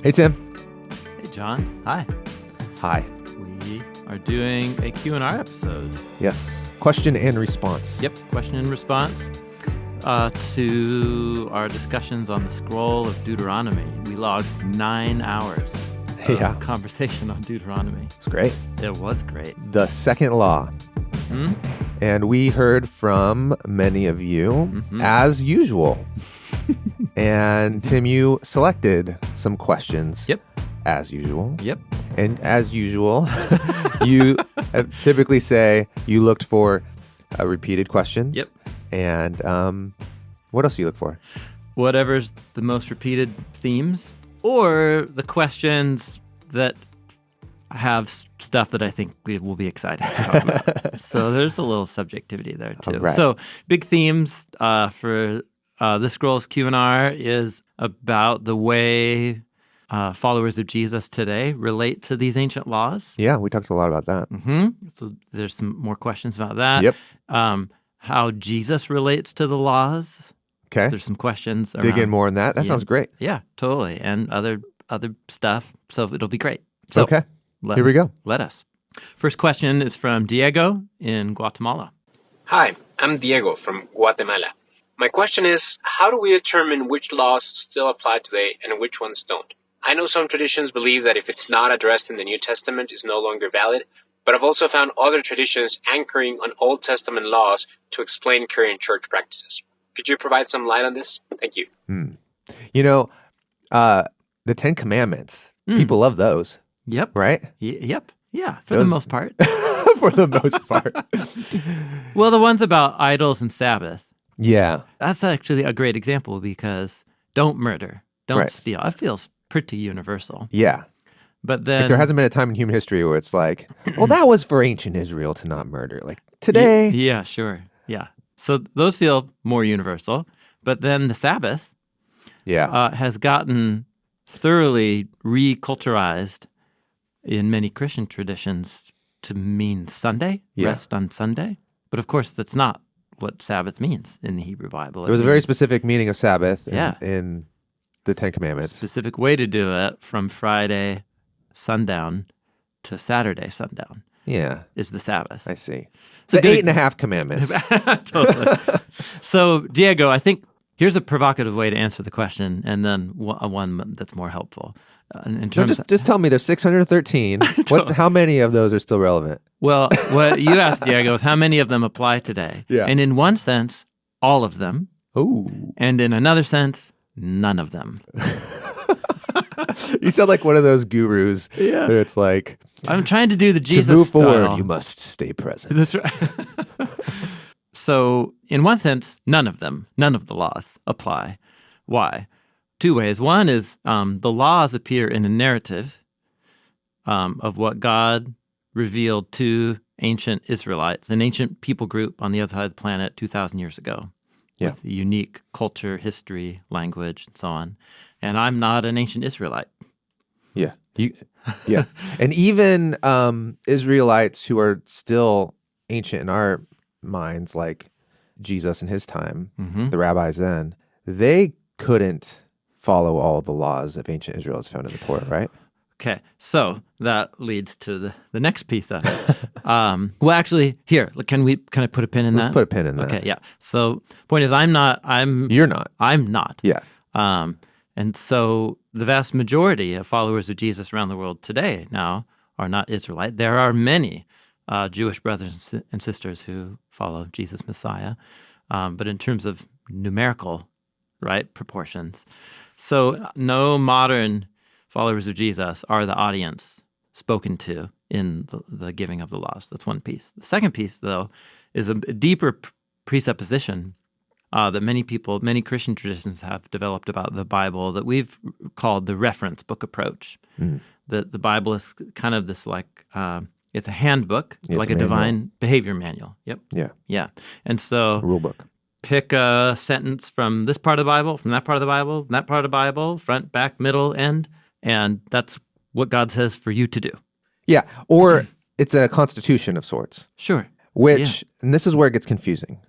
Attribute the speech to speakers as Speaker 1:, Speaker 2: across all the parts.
Speaker 1: Hey, Tim.
Speaker 2: Hey, John. Hi.
Speaker 1: Hi.
Speaker 2: We are doing a Q&R episode.
Speaker 1: Yes. Question and response.
Speaker 2: Yep, question and response to our discussions on the scroll of Deuteronomy. We logged 9 hours of conversation on Deuteronomy.
Speaker 1: It's great.
Speaker 2: It was great.
Speaker 1: The second law.
Speaker 2: Hmm?
Speaker 1: And we heard from many of you, as usual. And Tim, you selected some questions.
Speaker 2: Yep.
Speaker 1: As usual.
Speaker 2: Yep.
Speaker 1: And as usual, you typically say you looked for repeated questions.
Speaker 2: Yep.
Speaker 1: And what else do you look for?
Speaker 2: Whatever's the most repeated themes or the questions that have stuff that I think we will be excited to talk about. So there's a little subjectivity there too.
Speaker 1: Right.
Speaker 2: So big themes for this scroll's Q&R is about the way followers of Jesus today relate to these ancient laws.
Speaker 1: Yeah, we talked a lot about that.
Speaker 2: So there's some more questions about that.
Speaker 1: Yep.
Speaker 2: How Jesus relates to the laws.
Speaker 1: Okay.
Speaker 2: There's some questions around.
Speaker 1: Dig in more on that. That sounds great.
Speaker 2: Yeah, totally. And other stuff. So it'll be great. So
Speaker 1: okay. Here we go.
Speaker 2: Let us. First question is from Diego in Guatemala.
Speaker 3: Hi, I'm Diego from Guatemala. My question is, how do we determine which laws still apply today and which ones don't? I know some traditions believe that if it's not addressed in the New Testament, it's no longer valid, but I've also found other traditions anchoring on Old Testament laws to explain current church practices. Could you provide some light on this? Thank you.
Speaker 1: You know, the Ten Commandments, people love those,
Speaker 2: Yep.
Speaker 1: right?
Speaker 2: Yep. Yeah, for the most part.
Speaker 1: For the most part.
Speaker 2: Well, the ones about idols and Sabbath,
Speaker 1: Yeah.
Speaker 2: that's actually a great example because don't murder, don't
Speaker 1: Right.
Speaker 2: steal. It feels pretty universal.
Speaker 1: Yeah.
Speaker 2: But then
Speaker 1: Like there hasn't been a time in human history where it's like, well, that was for ancient Israel to not murder. Like today.
Speaker 2: Yeah, sure. Yeah. So those feel more universal. But then the Sabbath has gotten thoroughly reculturized in many Christian traditions to mean Sunday, rest on Sunday. But of course, that's not what Sabbath means in the Hebrew Bible.
Speaker 1: There was a very specific meaning of Sabbath
Speaker 2: Yeah.
Speaker 1: in the Ten Commandments.
Speaker 2: specific way to do it from Friday sundown to Saturday sundown
Speaker 1: Yeah.
Speaker 2: is the Sabbath.
Speaker 1: I see.
Speaker 2: It's a
Speaker 1: The
Speaker 2: good
Speaker 1: 8.5 commandments.
Speaker 2: Totally. So, Diego, I think here's a provocative way to answer the question, and then one that's more helpful. In
Speaker 1: No,
Speaker 2: terms
Speaker 1: just tell me there's 613. How many of those are still relevant?
Speaker 2: well, what you asked, Diego, is how many of them apply today?
Speaker 1: Yeah.
Speaker 2: And in one sense, all of them.
Speaker 1: Ooh.
Speaker 2: And in another sense, none of them.
Speaker 1: You sound like one of those gurus.
Speaker 2: Yeah.
Speaker 1: Where it's like,
Speaker 2: I'm trying to do the Jesus
Speaker 1: to move forward,
Speaker 2: style.
Speaker 1: you must stay present.
Speaker 2: That's right. So, in one sense, none of the laws apply. Why? Two ways. One is the laws appear in a narrative of what God revealed to ancient Israelites, an ancient people group on the other side of the planet 2,000 years ago, with a unique culture, history, language, and so on. And I'm not an ancient Israelite.
Speaker 1: Yeah. Yeah. And even Israelites who are still ancient in our minds, like Jesus in his time, the rabbis then, they couldn't follow all the laws of ancient Israel as found in the Torah, right?
Speaker 2: Okay, so that leads to the next piece of it. Well, actually, here, can I put a pin in that?
Speaker 1: Let's put a pin in that.
Speaker 2: Okay, yeah. So, point is, I'm not.
Speaker 1: You're not.
Speaker 2: I'm not.
Speaker 1: Yeah.
Speaker 2: And so the vast majority of followers of Jesus around the world today now are not Israelite. There are many Jewish brothers and sisters who follow Jesus Messiah, but in terms of numerical, proportions. So no modern followers of Jesus are the audience spoken to in the giving of the laws. That's one piece. The second piece, though, is a deeper presupposition that many Christian traditions have developed about the Bible that we've called the reference book approach. The Bible is kind of this it's a handbook, like a divine behavior manual. Yep. Yeah. And so
Speaker 1: A rule book.
Speaker 2: Pick a sentence from this part of the Bible, from that part of the Bible, from that part of the Bible, front, back, middle, end, and that's what God says for you to do.
Speaker 1: Yeah. Or it's a constitution of sorts.
Speaker 2: Sure.
Speaker 1: Which, and this is where it gets confusing,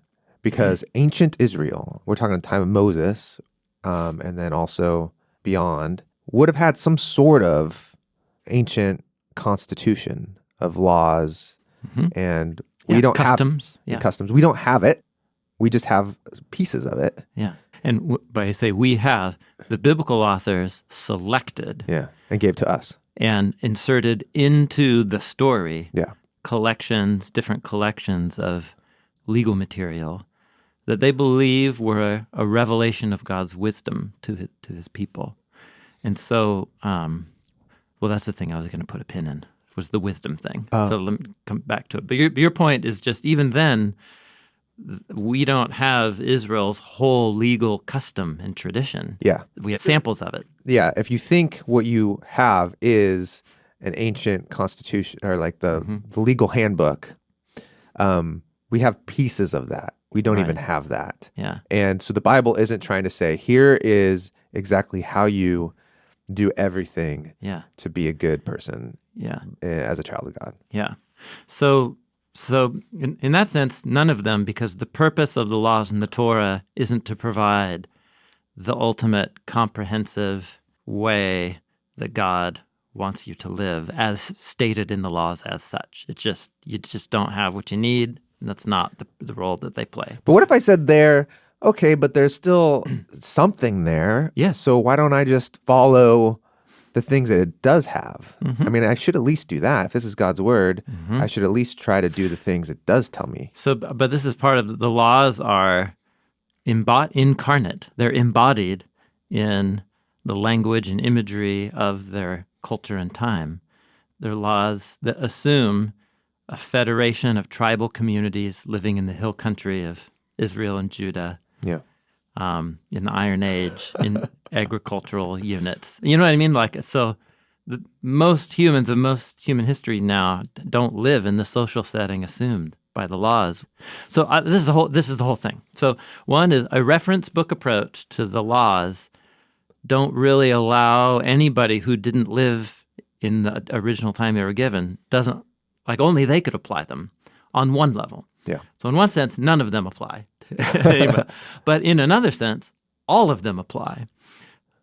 Speaker 1: because ancient Israel, we're talking the time of Moses, and then also beyond, would have had some sort of ancient constitution of laws, and we don't
Speaker 2: customs.
Speaker 1: have customs. We don't have it. We just have pieces of it.
Speaker 2: Yeah. And by I say we have, the biblical authors selected
Speaker 1: and gave to us
Speaker 2: and inserted into the story different collections of legal material that they believe were a revelation of God's wisdom to his people. And so, that's the thing I was going to put a pin in, was the wisdom thing. So let me come back to it. But your point is just, even then, we don't have Israel's whole legal custom and tradition.
Speaker 1: Yeah.
Speaker 2: We have samples of it.
Speaker 1: Yeah. If you think what you have is an ancient constitution or like the legal handbook, we have pieces of that. We don't even have that.
Speaker 2: Yeah.
Speaker 1: And so the Bible isn't trying to say, here is exactly how you do everything to be a good person as a child of God.
Speaker 2: Yeah. So in that sense, none of them, because the purpose of the laws in the Torah isn't to provide the ultimate comprehensive way that God wants you to live as stated in the laws as such. It's just, you just don't have what you need, and that's not the role that they play.
Speaker 1: But what if I said there, okay, but there's still something there.
Speaker 2: Yes.
Speaker 1: So why don't I just follow the things that it does have? I mean, I should at least do that. If this is God's word, I should at least try to do the things it does tell me.
Speaker 2: So, but this is part of the laws are incarnate. They're embodied in the language and imagery of their culture and time. They're laws that assume a federation of tribal communities living in the hill country of Israel and Judah.
Speaker 1: Yeah.
Speaker 2: In the Iron Age, in agricultural units. You know what I mean? Like, so most humans of most human history now don't live in the social setting assumed by the laws. So this is the whole thing. So one is a reference book approach to the laws don't really allow anybody who didn't live in the original time they were given, only they could apply them on one level.
Speaker 1: Yeah.
Speaker 2: So in one sense, none of them apply. But in another sense, all of them apply.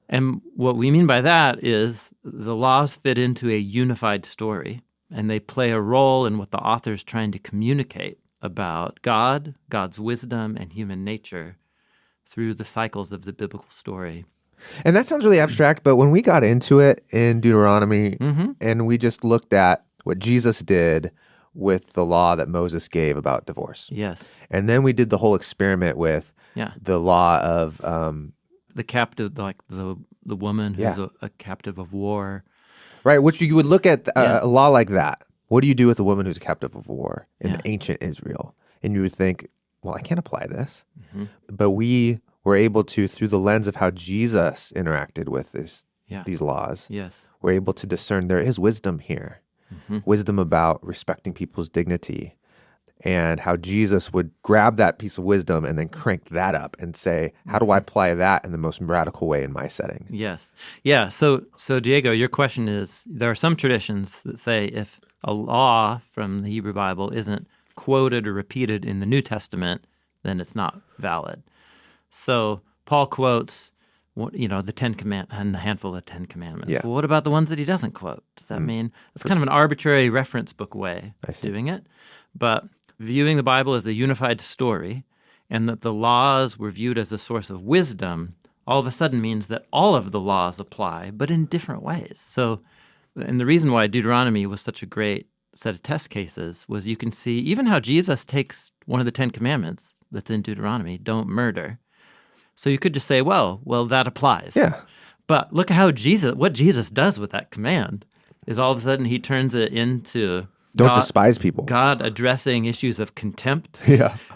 Speaker 2: And what we mean by that is the laws fit into a unified story, and they play a role in what the author's trying to communicate about God, God's wisdom, and human nature through the cycles of the biblical story.
Speaker 1: And that sounds really abstract, but when we got into it in Deuteronomy and we just looked at what Jesus did with the law that Moses gave about divorce.
Speaker 2: Yes.
Speaker 1: And then we did the whole experiment with the law of
Speaker 2: the captive, like the woman who's a captive of war.
Speaker 1: Right, which you would look at a law like that. What do you do with a woman who's a captive of war in ancient Israel? And you would think, well, I can't apply this. But we were able to, through the lens of how Jesus interacted with these laws, we're able to discern there is wisdom here. Wisdom about respecting people's dignity, and how Jesus would grab that piece of wisdom and then crank that up and say, how do I apply that in the most radical way in my setting?
Speaker 2: Yes. Yeah. So Diego, your question is, there are some traditions that say if a law from the Hebrew Bible isn't quoted or repeated in the New Testament, then it's not valid. So Paul quotes the Ten Commandments and a handful of Ten Commandments.
Speaker 1: Yeah.
Speaker 2: Well, what about the ones that he doesn't quote? Does that mean it's kind of an arbitrary reference book way of doing it? But viewing the Bible as a unified story and that the laws were viewed as a source of wisdom all of a sudden means that all of the laws apply, but in different ways. So, and the reason why Deuteronomy was such a great set of test cases was you can see even how Jesus takes one of the Ten Commandments that's in Deuteronomy, don't murder. So you could just say, well, that applies.
Speaker 1: Yeah.
Speaker 2: But look at what Jesus does with that command is all of a sudden he turns it into
Speaker 1: Don't despise people.
Speaker 2: God addressing issues of contempt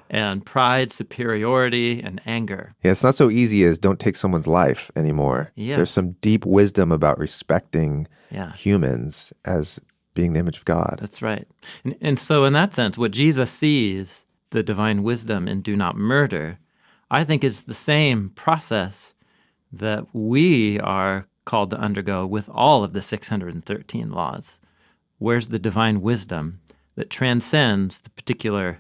Speaker 2: and pride, superiority, and anger.
Speaker 1: Yeah, it's not so easy as don't take someone's life anymore.
Speaker 2: Yeah.
Speaker 1: There's some deep wisdom about respecting humans as being the image of God.
Speaker 2: That's right. And so in that sense, what Jesus sees, the divine wisdom in do not murder, I think is the same process that we are called to undergo with all of the 613 laws. Where's the divine wisdom that transcends the particular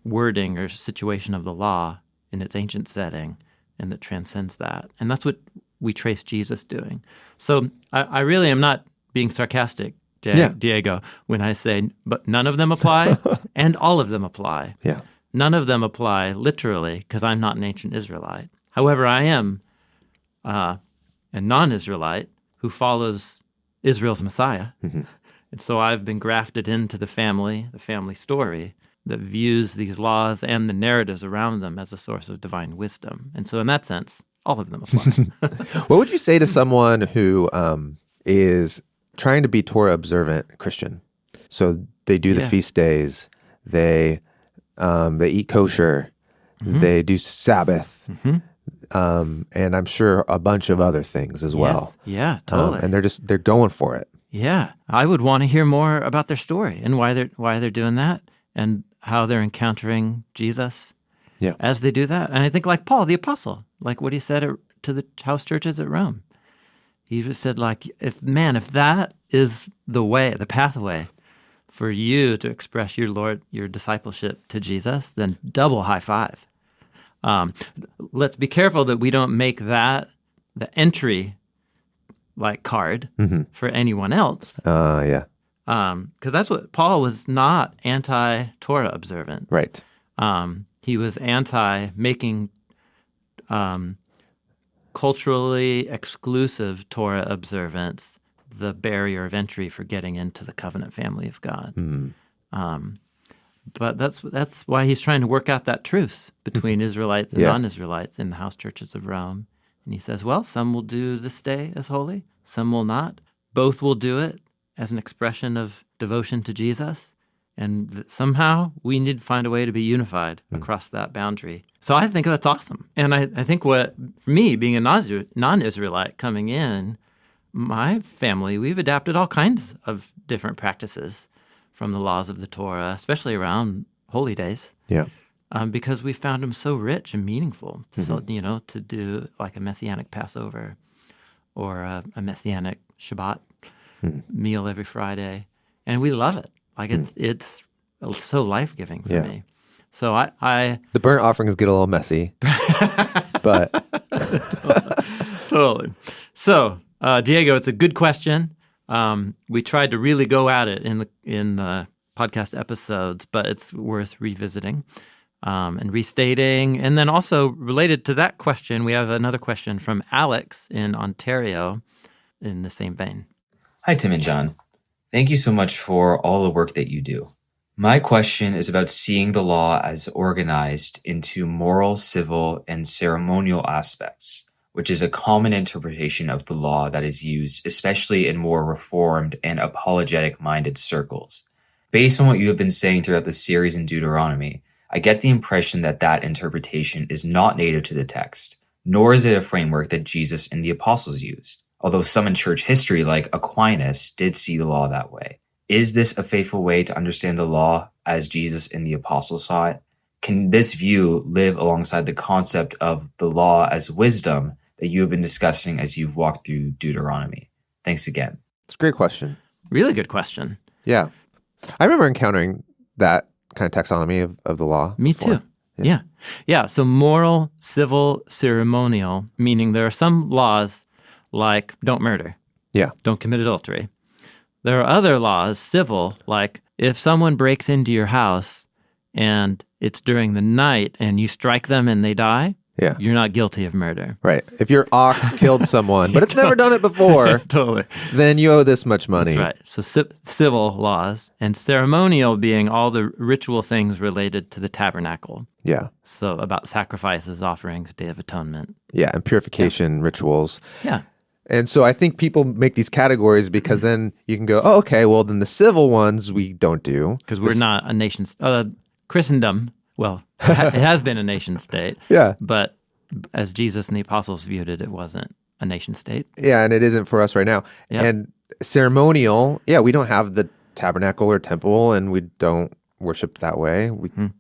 Speaker 2: wording or situation of the law in its ancient setting and that transcends that? And that's what we trace Jesus doing. So I really am not being sarcastic, Diego, when I say, but none of them apply, and all of them apply.
Speaker 1: Yeah.
Speaker 2: None of them apply literally, because I'm not an ancient Israelite. However, I am a non-Israelite who follows Israel's Messiah. Mm-hmm. And so I've been grafted into the family story that views these laws and the narratives around them as a source of divine wisdom. And so in that sense, all of them apply.
Speaker 1: What would you say to someone who is trying to be Torah observant Christian? So they do the feast days, they eat kosher, they do Sabbath, and I'm sure a bunch of other things as well.
Speaker 2: Yeah, totally.
Speaker 1: And they're going for it.
Speaker 2: Yeah, I would want to hear more about their story and why they're doing that and how they're encountering Jesus as they do that. And I think like Paul the Apostle, like what he said to the house churches at Rome. He just said, like, if that is the pathway for you to express your discipleship to Jesus, then double high five. Let's be careful that we don't make that the entry card for anyone else.
Speaker 1: Yeah.
Speaker 2: Because that's what Paul was not anti-Torah observance.
Speaker 1: Right.
Speaker 2: He was anti-making culturally exclusive Torah observance the barrier of entry for getting into the covenant family of God. But that's why he's trying to work out that truce between Israelites and non-Israelites in the house churches of Rome. And he says, well, some will do this day as holy, some will not. Both will do it as an expression of devotion to Jesus. And somehow we need to find a way to be unified across that boundary. So I think that's awesome. And I think for me, being a non-Israelite coming in, my family, we've adapted all kinds of different practices from the laws of the Torah, especially around holy days.
Speaker 1: Yeah.
Speaker 2: Because we found them so rich and meaningful to do like a Messianic Passover or a Messianic Shabbat meal every Friday. And we love it. Like it's so life-giving for me. So I
Speaker 1: the burnt offerings get a little messy, but
Speaker 2: totally. So Diego, it's a good question. We tried to really go at it in the podcast episodes, but it's worth revisiting and restating. And then also related to that question, we have another question from Alex in Ontario in the same vein.
Speaker 4: Hi, Tim and John. Thank you so much for all the work that you do. My question is about seeing the law as organized into moral, civil, and ceremonial aspects, which is a common interpretation of the law that is used, especially in more reformed and apologetic-minded circles. Based on what you have been saying throughout the series in Deuteronomy, I get the impression that interpretation is not native to the text, nor is it a framework that Jesus and the apostles used. Although some in church history, like Aquinas, did see the law that way. Is this a faithful way to understand the law as Jesus and the apostles saw it? Can this view live alongside the concept of the law as wisdom that you have been discussing as you've walked through Deuteronomy? Thanks again.
Speaker 1: It's a great question.
Speaker 2: Really good question.
Speaker 1: Yeah. I remember encountering that kind of taxonomy of the law.
Speaker 2: Me
Speaker 1: before.
Speaker 2: too. Yeah. So moral, civil, ceremonial, meaning there are some laws like don't murder.
Speaker 1: Yeah.
Speaker 2: Don't commit adultery. There are other laws, civil, like if someone breaks into your house and it's during the night and you strike them and they die, you're not guilty of murder.
Speaker 1: Right. If your ox killed someone, but it's never done it before,
Speaker 2: totally,
Speaker 1: then you owe this much money.
Speaker 2: That's right. So civil laws, and ceremonial being all the ritual things related to the tabernacle.
Speaker 1: Yeah.
Speaker 2: So about sacrifices, offerings, Day of Atonement.
Speaker 1: Yeah, and purification rituals.
Speaker 2: Yeah.
Speaker 1: And so I think people make these categories because then you can go, oh, okay, well, then the civil ones we don't do.
Speaker 2: Because we're not a nation. Christendom, well, it has been a nation state.
Speaker 1: Yeah.
Speaker 2: But as Jesus and the apostles viewed it, it wasn't a nation state.
Speaker 1: Yeah, and it isn't for us right now.
Speaker 2: Yep.
Speaker 1: And ceremonial, we don't have the tabernacle or temple, and we don't worship that way.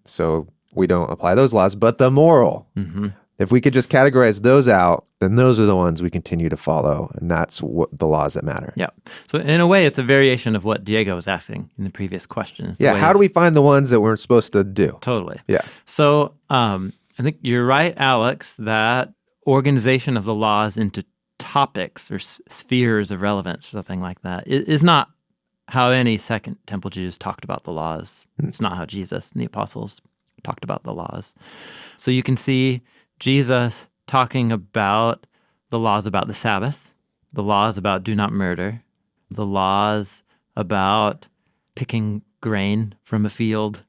Speaker 1: So we don't apply those laws. But the moral, if we could just categorize those out, then those are the ones we continue to follow, and that's what the laws that matter.
Speaker 2: Yeah. So in a way, it's a variation of what Diego was asking in the previous question.
Speaker 1: Yeah. How do we find the ones that we're supposed to do?
Speaker 2: Totally.
Speaker 1: Yeah.
Speaker 2: So I think you're right, Alex, that organization of the laws into topics or spheres of relevance, something like that. It is not how any Second Temple Jews talked about the laws. It's not how Jesus and the apostles talked about the laws. So you can see Jesus talking about the laws about the Sabbath, the laws about do not murder, the laws about picking grain from a field,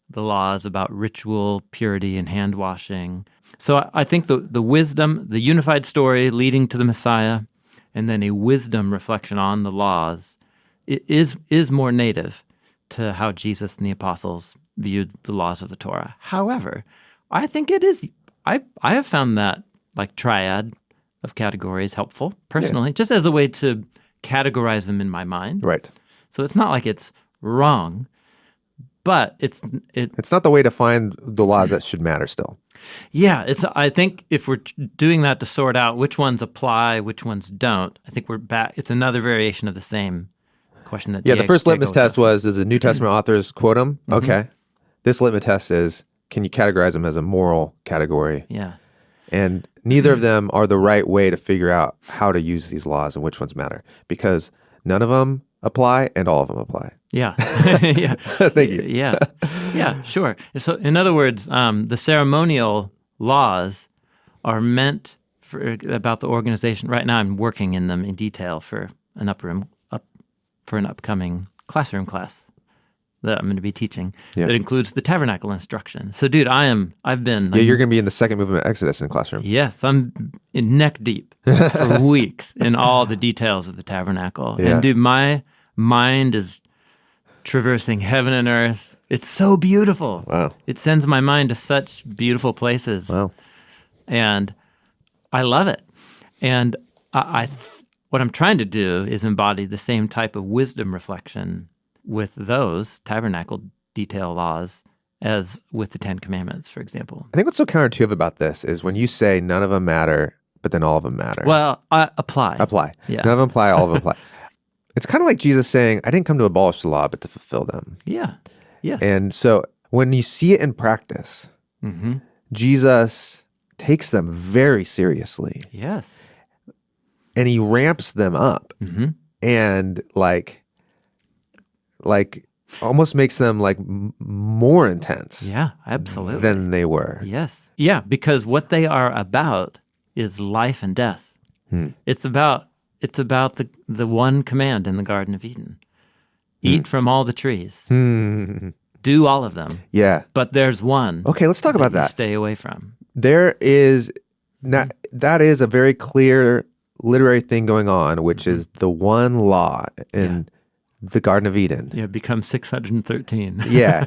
Speaker 2: the laws about ritual purity and hand washing. So I think the wisdom, the unified story leading to the Messiah, and then a wisdom reflection on the laws is more native to how Jesus and the apostles viewed the laws of the Torah. However, I think it is, I have found that like triad of categories helpful personally, just as a way to categorize them in my mind.
Speaker 1: Right.
Speaker 2: So it's not like it's wrong, but it's
Speaker 1: not the way to find the laws that should matter still.
Speaker 2: Yeah, I think if we're doing that to sort out which ones apply, which ones don't, I think we're back. It's another variation of the same question that
Speaker 1: the first litmus test was, does the New Testament authors quote them? Mm-hmm. Okay. This litmus test is, can you categorize them as a moral category?
Speaker 2: Yeah.
Speaker 1: And neither of them are the right way to figure out how to use these laws and which ones matter, because none of them apply and all of them apply.
Speaker 2: Yeah. Yeah.
Speaker 1: Thank you.
Speaker 2: Yeah. Yeah, sure. So in other words, the ceremonial laws are meant for about the organization. Right now I'm working in them in detail for an upcoming classroom class that I'm going to be teaching that includes the tabernacle instruction. So dude, I've been...
Speaker 1: you're going to be in the second movement of Exodus in the classroom.
Speaker 2: Yes, I'm in neck deep for weeks in all the details of the tabernacle. Yeah. And dude, my mind is traversing heaven and earth. It's so beautiful.
Speaker 1: Wow.
Speaker 2: It sends my mind to such beautiful places.
Speaker 1: Wow.
Speaker 2: And I love it. And what I'm trying to do is embody the same type of wisdom reflection with those tabernacle detail laws as with the Ten Commandments, for example.
Speaker 1: I think what's so counterintuitive about this is when you say none of them matter, but then all of them matter.
Speaker 2: Well, apply.
Speaker 1: Yeah. None of them apply, all of them apply. It's kind of like Jesus saying, I didn't come to abolish the law, but to fulfill them.
Speaker 2: Yeah. Yes.
Speaker 1: And so when you see it in practice, Jesus takes them very seriously.
Speaker 2: Yes.
Speaker 1: And he ramps them up and like almost makes them like more intense.
Speaker 2: Yeah, absolutely.
Speaker 1: Than they were.
Speaker 2: Yes. Yeah, because what they are about is life and death. It's about the one command in the Garden of Eden. Eat from all the trees. Do all of them.
Speaker 1: Yeah.
Speaker 2: But there's one.
Speaker 1: Okay, let's talk about that.
Speaker 2: Stay away from.
Speaker 1: There is that is a very clear literary thing going on, which is the one law in the Garden of Eden.
Speaker 2: Yeah, becomes 613.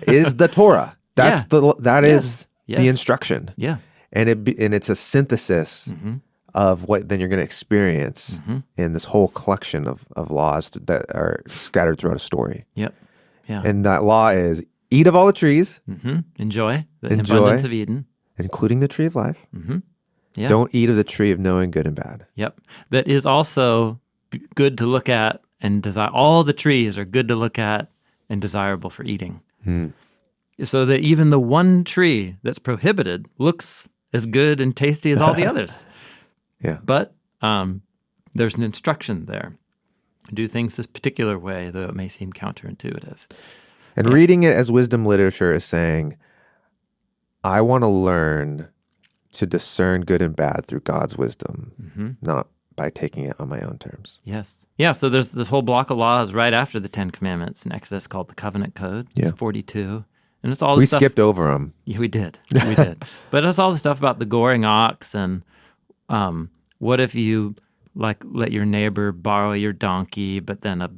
Speaker 1: Is the Torah. That's is the instruction.
Speaker 2: Yeah.
Speaker 1: And it's a synthesis of what then you're going to experience in this whole collection of laws that are scattered throughout a story.
Speaker 2: Yep. Yeah.
Speaker 1: And that law is eat of all the trees.
Speaker 2: Enjoy the abundance of Eden.
Speaker 1: Including the tree of life.
Speaker 2: Yeah.
Speaker 1: Don't eat of the tree of knowing good and bad.
Speaker 2: Yep. That is also good to look at and desire. All the trees are good to look at and desirable for eating. So that even the one tree that's prohibited looks as good and tasty as all the others.
Speaker 1: Yeah.
Speaker 2: But there's an instruction there. Do things this particular way, though it may seem counterintuitive.
Speaker 1: And reading it as wisdom literature is saying, I want to learn to discern good and bad through God's wisdom, not by taking it on my own terms.
Speaker 2: Yes. Yeah, so there's this whole block of laws right after the Ten Commandments in Exodus called the Covenant Code. It's 42. And it's all
Speaker 1: we
Speaker 2: stuff.
Speaker 1: Skipped over them.
Speaker 2: Yeah, we did. But it's all the stuff about the goring ox and what if you let your neighbor borrow your donkey, but then a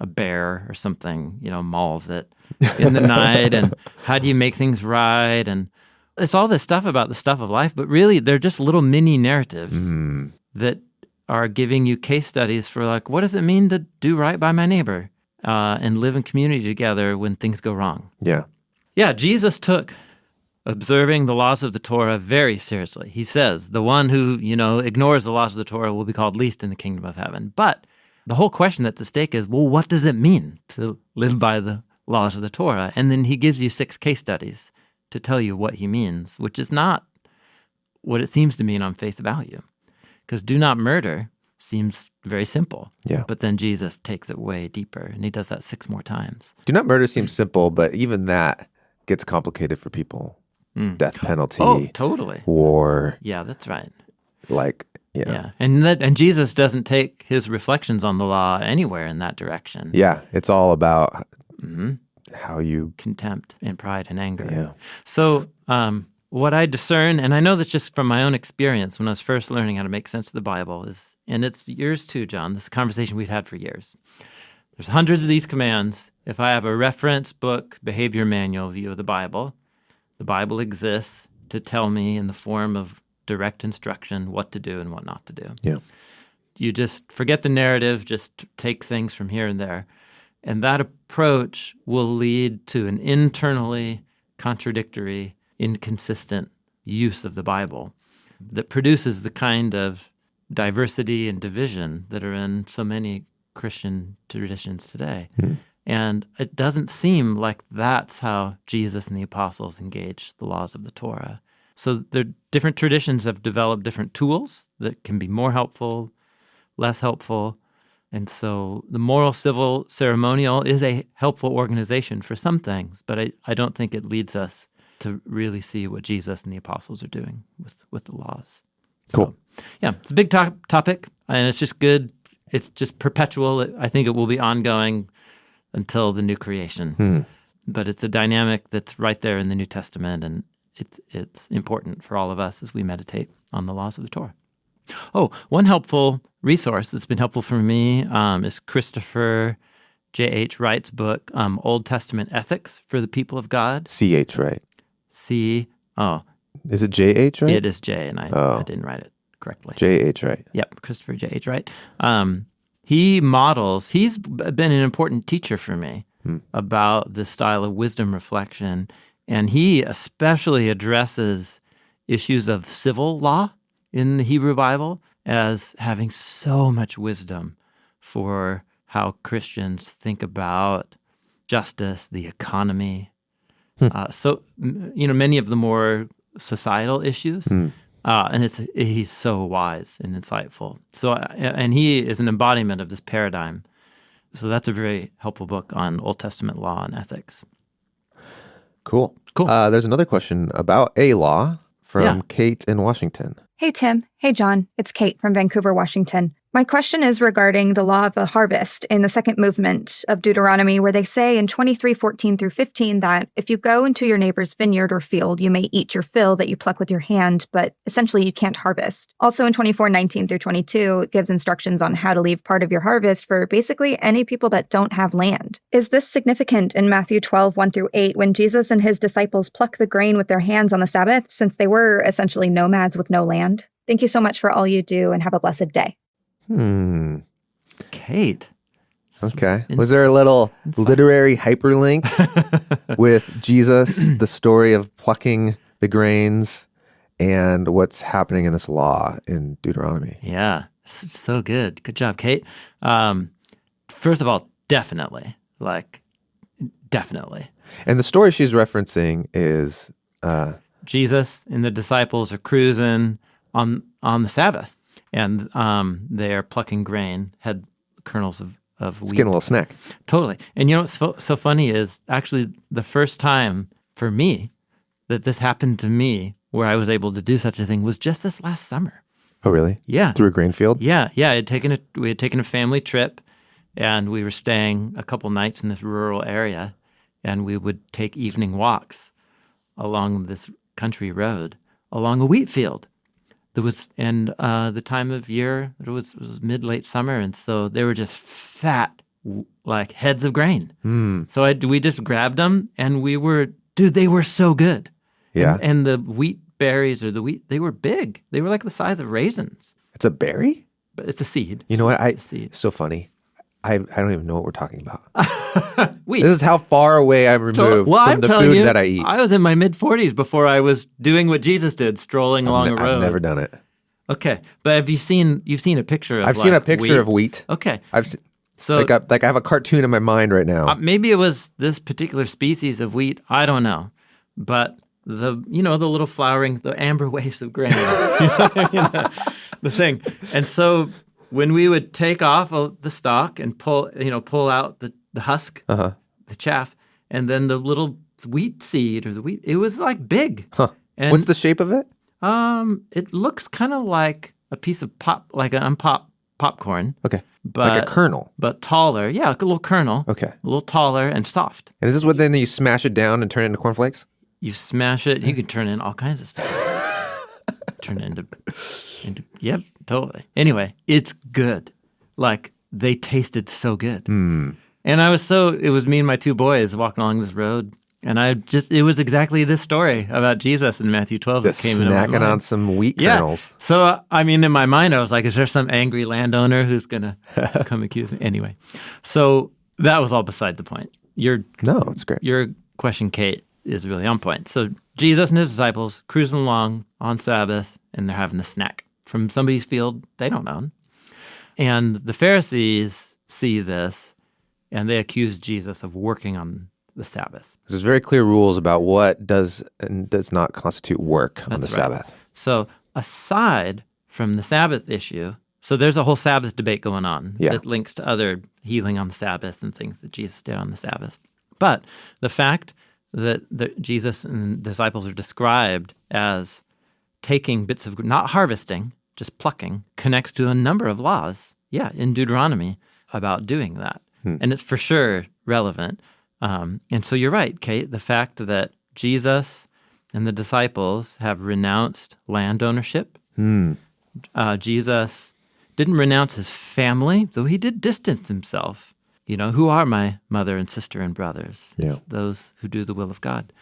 Speaker 2: bear or something, mauls it in the night, and how do you make things right? And it's all this stuff about the stuff of life, but really they're just little mini narratives that are giving you case studies for what does it mean to do right by my neighbor and live in community together when things go wrong?
Speaker 1: Yeah.
Speaker 2: Yeah, Jesus took observing the laws of the Torah very seriously. He says, the one who, ignores the laws of the Torah will be called least in the kingdom of heaven. But the whole question that's at stake is, well, what does it mean to live by the laws of the Torah? And then he gives you 6 case studies to tell you what he means, which is not what it seems to mean on face value. Because do not murder seems very simple.
Speaker 1: Yeah.
Speaker 2: But then Jesus takes it way deeper, and he does that 6 more times.
Speaker 1: Do not murder seems simple, but even that gets complicated for people. Death penalty.
Speaker 2: Oh, totally.
Speaker 1: War.
Speaker 2: Yeah, that's right.
Speaker 1: Like,
Speaker 2: Yeah. And Jesus doesn't take his reflections on the law anywhere in that direction.
Speaker 1: Yeah, it's all about how you...
Speaker 2: Contempt and pride and anger.
Speaker 1: Yeah.
Speaker 2: So what I discern, and I know that's just from my own experience when I was first learning how to make sense of the Bible, is, and it's yours too, John, this is a conversation we've had for years. There's hundreds of these commands. If I have a reference book, behavior manual view of the Bible exists to tell me in the form of direct instruction what to do and what not to do.
Speaker 1: Yeah.
Speaker 2: You just forget the narrative, just take things from here and there. And that approach will lead to an internally contradictory, inconsistent use of the Bible that produces the kind of diversity and division that are in so many Christian traditions today. And it doesn't seem like that's how Jesus and the apostles engaged the laws of the Torah. So different traditions have developed different tools that can be more helpful, less helpful. And so the moral, civil, ceremonial is a helpful organization for some things, but I don't think it leads us to really see what Jesus and the apostles are doing with the laws.
Speaker 1: Cool.
Speaker 2: So, yeah, it's a big topic, and it's just good. It's just perpetual. I think it will be ongoing until the new creation. But it's a dynamic that's right there in the New Testament, and it's important for all of us as we meditate on the laws of the Torah. Oh, one helpful resource that's been helpful for me is Christopher J.H. Wright's book, Old Testament Ethics for the People of God.
Speaker 1: C.H., right? Is it J.H., right?
Speaker 2: It is J, and I didn't write it correctly.
Speaker 1: J.H., right?
Speaker 2: Yep, Christopher J.H. Wright. He's been an important teacher for me about this style of wisdom reflection, and he especially addresses issues of civil law in the Hebrew Bible as having so much wisdom for how Christians think about justice, the economy. So, many of the more societal issues. And he's so wise and insightful. So, and he is an embodiment of this paradigm. So that's a very helpful book on Old Testament law and ethics.
Speaker 1: Cool. There's another question about a law from Kate in Washington.
Speaker 5: Hey, Tim. Hey, John. It's Kate from Vancouver, Washington. My question is regarding the law of the harvest in the second movement of Deuteronomy, where they say in 23:14 through 15 that if you go into your neighbor's vineyard or field, you may eat your fill that you pluck with your hand, but essentially you can't harvest. Also in 24:19 through 22, it gives instructions on how to leave part of your harvest for basically any people that don't have land. Is this significant in Matthew 12:1 through 8, when Jesus and his disciples pluck the grain with their hands on the Sabbath, since they were essentially nomads with no land? Thank you so much for all you do, and have a blessed day.
Speaker 2: Kate.
Speaker 1: Okay. Was there a little literary hyperlink with Jesus, the story of plucking the grains, and what's happening in this law in Deuteronomy?
Speaker 2: Yeah. So good. Good job, Kate. First of all, definitely. Definitely.
Speaker 1: And the story she's referencing is...
Speaker 2: Jesus and the disciples are cruising on the Sabbath. And they are plucking grain, had kernels of wheat.
Speaker 1: Getting a little snack.
Speaker 2: Totally. And what's so funny is actually the first time for me that this happened to me where I was able to do such a thing was just this last summer.
Speaker 1: Oh, really?
Speaker 2: Yeah.
Speaker 1: Through a grain field?
Speaker 2: Yeah. We had taken a family trip, and we were staying a couple nights in this rural area, and we would take evening walks along this country road along a wheat field. There was, and the time of year, it was mid-late summer, and so they were just fat, like heads of grain. So we just grabbed them, and they were so good.
Speaker 1: Yeah.
Speaker 2: And the wheat berries, or the wheat, they were big. They were like the size of raisins.
Speaker 1: It's a berry?
Speaker 2: But it's a seed.
Speaker 1: You know what?
Speaker 2: It's a seed.
Speaker 1: So funny. I don't even know what we're talking about.
Speaker 2: Wheat.
Speaker 1: This is how far away I'm removed from the food that I eat.
Speaker 2: I was in my mid-40s before I was doing what Jesus did, strolling along a road.
Speaker 1: I've never done it.
Speaker 2: Okay, but you've seen a picture of
Speaker 1: I've seen a picture of wheat.
Speaker 2: Okay.
Speaker 1: So I have a cartoon in my mind right now.
Speaker 2: Maybe it was this particular species of wheat. I don't know. But the little flowering, the amber waves of grain. the thing. And so when we would take off the stalk and pull out the husk, the chaff, and then the little wheat seed or the wheat, it was like big.
Speaker 1: Huh.
Speaker 2: And,
Speaker 1: what's the shape of it?
Speaker 2: It looks kind of like a piece of like an unpopped popcorn.
Speaker 1: Okay. Like a kernel.
Speaker 2: But taller. Yeah, like a little kernel.
Speaker 1: Okay.
Speaker 2: A little taller and soft.
Speaker 1: And is this what then you smash it down and turn it into cornflakes?
Speaker 2: You smash it, you can turn in all kinds of stuff. Turn it into yep, totally. Anyway, it's good. Like, they tasted so good.
Speaker 1: Mm.
Speaker 2: And it was me and my two boys walking along this road. And it was exactly this story about Jesus in Matthew 12
Speaker 1: Just
Speaker 2: that came into my mind.
Speaker 1: snacking on some wheat kernels.
Speaker 2: Yeah. So, I mean, in my mind, I was like, is there some angry landowner who's going to come accuse me? Anyway, so that was all beside the point.
Speaker 1: No, it's great.
Speaker 2: Your question, Kate, is really on point. So Jesus and his disciples cruising along on Sabbath, and they're having a snack from somebody's field they don't own. And the Pharisees see this, and they accuse Jesus of working on the Sabbath.
Speaker 1: There's very clear rules about what does and does not constitute work on the Sabbath.
Speaker 2: So aside from the Sabbath issue, so there's a whole Sabbath debate going on that links to other healing on the Sabbath and things that Jesus did on the Sabbath. But the fact that Jesus and the disciples are described as taking bits of, not harvesting, just plucking, connects to a number of laws, in Deuteronomy about doing that. And it's for sure relevant. And so you're right, Kate, the fact that Jesus and the disciples have renounced land ownership. Jesus didn't renounce his family, though he did distance himself. Who are my mother and sister and brothers? It's those who do the will of God.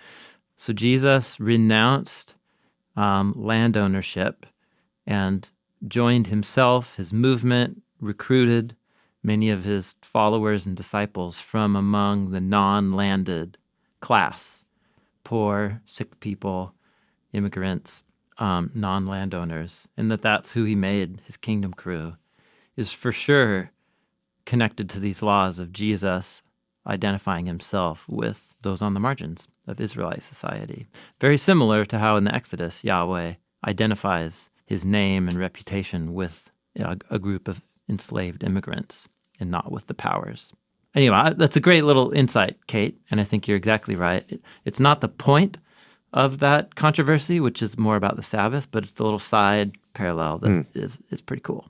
Speaker 2: So Jesus renounced land ownership and joined himself, his movement, recruited many of his followers and disciples from among the non-landed class, poor, sick people, immigrants, non-landowners, and that's who he made his kingdom crew, is for sure connected to these laws of Jesus identifying himself with those on the margins of Israelite society. Very similar to how in the Exodus, Yahweh identifies his name and reputation with a group of enslaved immigrants and not with the powers. Anyway, that's a great little insight, Kate, and I think you're exactly right. It's not the point of that controversy, which is more about the Sabbath, but it's a little side parallel that is pretty cool.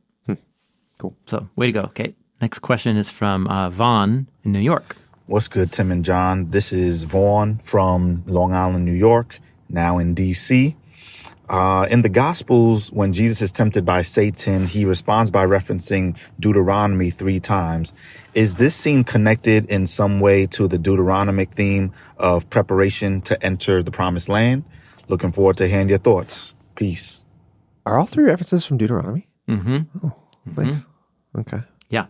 Speaker 1: Cool.
Speaker 2: So, way to go, Kate. Next question is from Vaughn in New York.
Speaker 6: What's good, Tim and John? This is Vaughn from Long Island, New York, now in D.C. In the Gospels, when Jesus is tempted by Satan, he responds by referencing Deuteronomy 3 times. Is this scene connected in some way to the Deuteronomic theme of preparation to enter the promised land? Looking forward to hearing your thoughts. Peace.
Speaker 1: Are all 3 references from Deuteronomy?
Speaker 2: Mm-hmm.
Speaker 1: Oh, thanks. Okay.
Speaker 2: Yeah.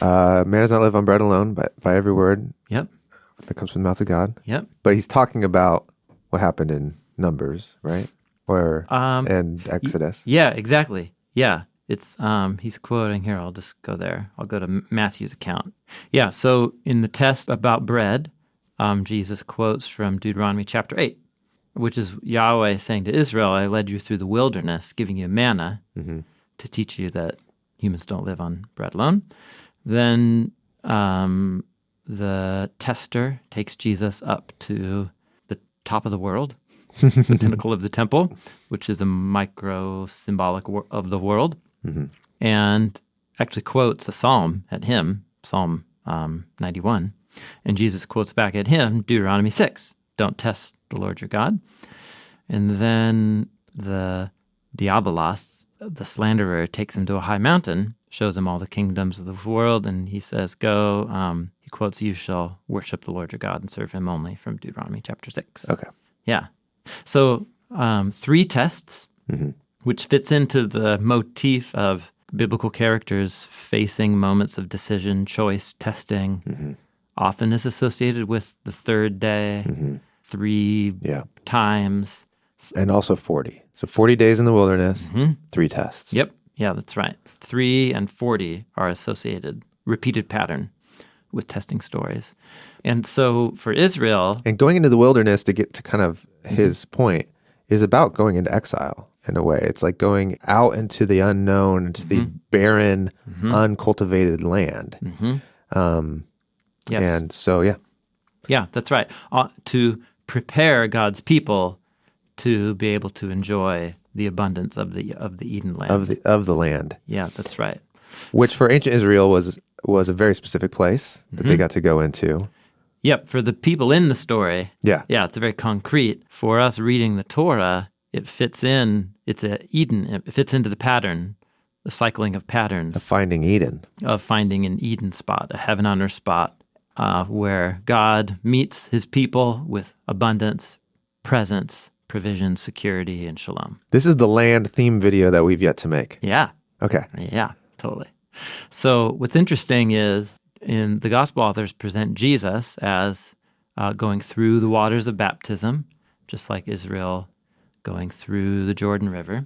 Speaker 1: Man does not live on bread alone, but by every word
Speaker 2: Yep.
Speaker 1: that comes from the mouth of God.
Speaker 2: Yep.
Speaker 1: But he's talking about what happened in Numbers, right? Or and Exodus.
Speaker 2: Yeah, exactly. Yeah. It's he's quoting here. I'll just go there. I'll go to Matthew's account. Yeah. So in the test about bread, Jesus quotes from Deuteronomy chapter 8, which is Yahweh saying to Israel, "I led you through the wilderness, giving you manna to teach you that humans don't live on bread alone." Then the tester takes Jesus up to the top of the world, the pinnacle of the temple, which is a micro-symbolic of the world, and actually quotes a psalm at him, Psalm 91. And Jesus quotes back at him Deuteronomy 6, "Don't test the Lord your God." And then the diabolos, the slanderer, takes him to a high mountain, shows him all the kingdoms of the world, and he says, go, he quotes, "You shall worship the Lord your God and serve him only," from Deuteronomy chapter 6.
Speaker 1: Okay.
Speaker 2: Yeah. So 3 tests, which fits into the motif of biblical characters facing moments of decision, choice, testing, often is associated with the 3rd day, 3 times.
Speaker 1: And also 40. So 40 days in the wilderness, 3 tests.
Speaker 2: Yep. Yeah, that's right. 3 and 40 are associated, repeated pattern with testing stories. And so for Israel...
Speaker 1: And going into the wilderness, to get to kind of his point, is about going into exile in a way. It's like going out into the unknown, into the barren, uncultivated land.
Speaker 2: Yes.
Speaker 1: And so, yeah.
Speaker 2: Yeah, that's right. To prepare God's people to be able to enjoy the abundance of the Eden land.
Speaker 1: Of the land.
Speaker 2: Yeah, that's right.
Speaker 1: Which for ancient Israel was a very specific place that they got to go into.
Speaker 2: Yep, for the people in the story.
Speaker 1: Yeah.
Speaker 2: Yeah, it's very concrete. For us reading the Torah, it fits in, it's a Eden, it fits into the pattern, the cycling of patterns.
Speaker 1: Of finding Eden.
Speaker 2: Of finding an Eden spot, a heaven on earth spot, where God meets his people with abundance, presence, provision, security, and shalom.
Speaker 1: This is the land theme video that we've yet to make.
Speaker 2: Yeah.
Speaker 1: Okay.
Speaker 2: Yeah, totally. So what's interesting is in the gospel authors present Jesus as going through the waters of baptism, just like Israel going through the Jordan River.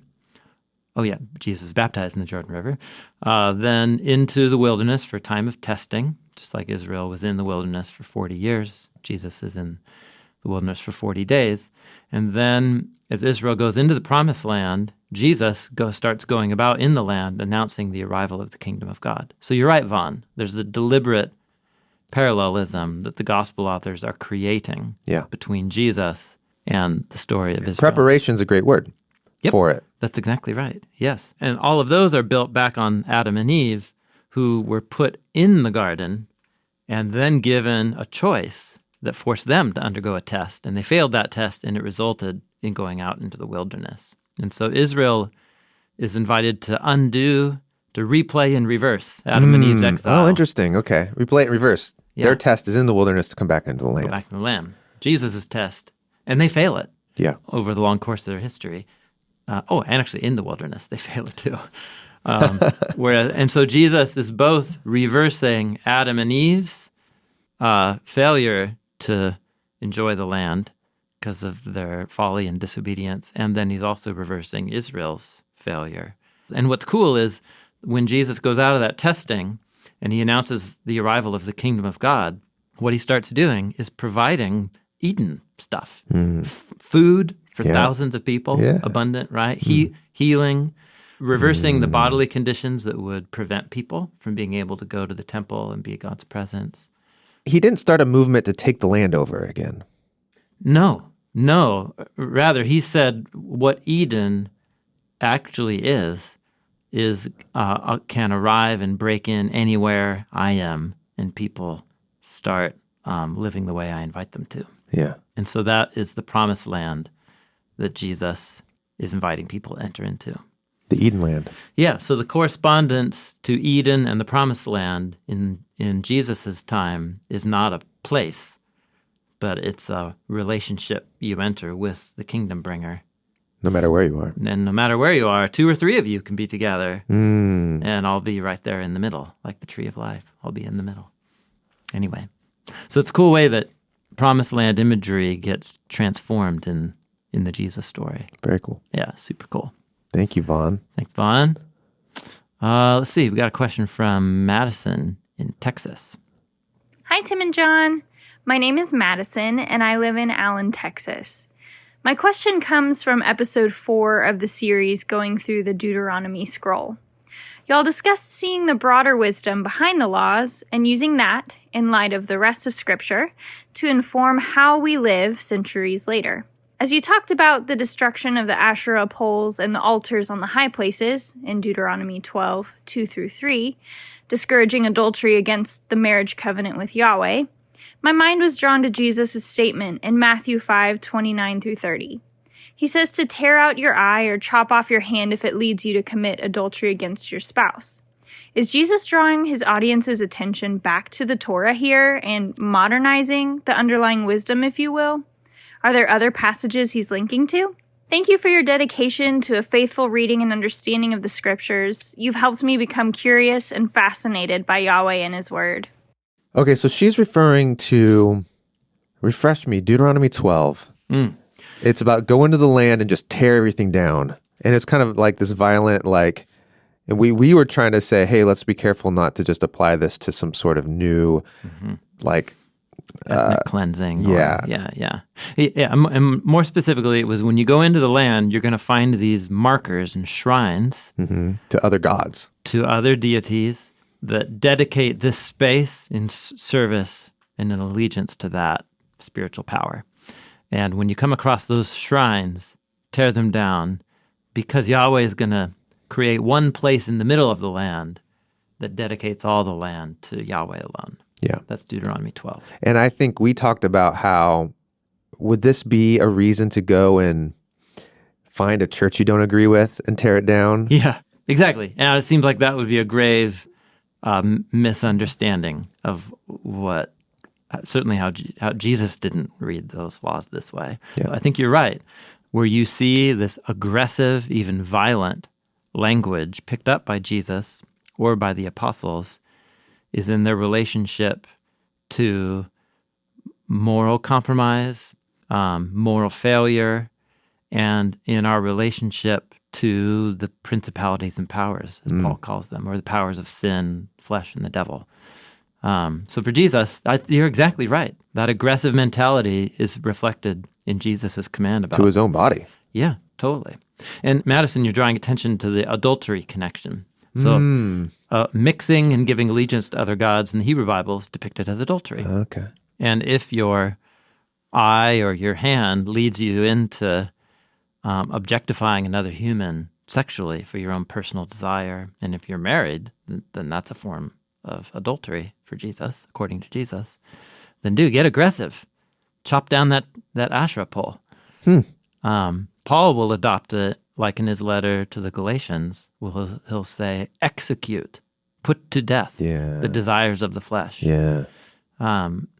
Speaker 2: Oh yeah, Jesus baptized in the Jordan River. Then into the wilderness for a time of testing, just like Israel was in the wilderness for 40 years. Jesus is in the wilderness for 40 days. And then as Israel goes into the promised land, Jesus starts going about in the land announcing the arrival of the kingdom of God. So you're right, Vaughn. There's a deliberate parallelism that the gospel authors are creating between Jesus and the story of Israel.
Speaker 1: Preparation's a great word for it.
Speaker 2: That's exactly right. Yes. And all of those are built back on Adam and Eve, who were put in the garden and then given a choice that forced them to undergo a test. And they failed that test, and it resulted in going out into the wilderness. And so Israel is invited to replay in reverse Adam and Eve's exile.
Speaker 1: Oh, interesting. Okay. Replay it in reverse.
Speaker 2: Yeah.
Speaker 1: Their test is in the wilderness to come back into the land.
Speaker 2: Go back to the land. Jesus' test. And they fail it over the long course of their history. And actually in the wilderness, they fail it too. And so Jesus is both reversing Adam and Eve's failure to enjoy the land because of their folly and disobedience, and then he's also reversing Israel's failure. And what's cool is when Jesus goes out of that testing and he announces the arrival of the kingdom of God, what he starts doing is providing Eden stuff, food for thousands of people, abundant, right? Healing, reversing the bodily conditions that would prevent people from being able to go to the temple and be God's presence.
Speaker 1: He didn't start a movement to take the land over again.
Speaker 2: No. Rather, he said what Eden actually is can arrive and break in anywhere I am, and people start living the way I invite them to.
Speaker 1: Yeah.
Speaker 2: And so that is the promised land that Jesus is inviting people to enter into.
Speaker 1: The Eden land.
Speaker 2: Yeah, so the correspondence to Eden and the promised land in Jesus' time is not a place, but it's a relationship you enter with the kingdom bringer.
Speaker 1: No matter where you are.
Speaker 2: And no matter where you are, 2 or 3 of you can be together, and I'll be right there in the middle, like the tree of life. I'll be in the middle. Anyway, so it's a cool way that promised land imagery gets transformed in the Jesus story.
Speaker 1: Very cool.
Speaker 2: Yeah, super cool.
Speaker 1: Thank you, Vaughn.
Speaker 2: Thanks, Vaughn. Let's see. We got a question from Madison in Texas.
Speaker 7: Hi, Tim and John. My name is Madison, and I live in Allen, Texas. My question comes from episode 4 of the series going through the Deuteronomy scroll. Y'all discussed seeing the broader wisdom behind the laws and using that, in light of the rest of Scripture, to inform how we live centuries later. As you talked about the destruction of the Asherah poles and the altars on the high places in Deuteronomy 12, 2-3, discouraging adultery against the marriage covenant with Yahweh, my mind was drawn to Jesus' statement in Matthew 5, 29-30. He says to tear out your eye or chop off your hand if it leads you to commit adultery against your spouse. Is Jesus drawing his audience's attention back to the Torah here and modernizing the underlying wisdom, if you will? Are there other passages he's linking to? Thank you for your dedication to a faithful reading and understanding of the Scriptures. You've helped me become curious and fascinated by Yahweh and his word.
Speaker 1: Okay, so she's referring to, refresh me, Deuteronomy 12. It's about go into the land and just tear everything down. And it's kind of like this violent, and we were trying to say, hey, let's be careful not to just apply this to some sort of new,
Speaker 2: ethnic cleansing.
Speaker 1: yeah.
Speaker 2: And more specifically, it was when you go into the land, you're going to find these markers and shrines
Speaker 1: To other gods.
Speaker 2: to other deities that dedicate this space in service and in allegiance to that spiritual power. And when you come across those shrines, tear them down, because Yahweh is going to create one place in the middle of the land that dedicates all the land to Yahweh alone.
Speaker 1: Yeah.
Speaker 2: That's Deuteronomy 12.
Speaker 1: And I think we talked about how would this be a reason to go and find a church you don't agree with and tear it down?
Speaker 2: Yeah, exactly. And it seems like that would be a grave misunderstanding of what, certainly how Jesus didn't read those laws this way.
Speaker 1: Yeah.
Speaker 2: So I think you're right. Where you see this aggressive, even violent language picked up by Jesus or by the apostles is in their relationship to moral compromise, moral failure, and in our relationship to the principalities and powers, as Paul calls them, or the powers of sin, flesh, and the devil. So for Jesus, you're exactly right. That aggressive mentality is reflected in Jesus' command about
Speaker 1: To his own body.
Speaker 2: Yeah, totally. And Madison, you're drawing attention to the adultery connection. So mixing and giving allegiance to other gods in the Hebrew Bible is depicted as adultery.
Speaker 1: Okay.
Speaker 2: And if your eye or your hand leads you into objectifying another human sexually for your own personal desire, and if you're married, then that's a form of adultery for Jesus, according to Jesus, then get aggressive. Chop down that Asherah pole. Paul will adopt it, like in his letter to the Galatians, he'll say, execute, put to death the desires of the flesh.
Speaker 1: Yeah.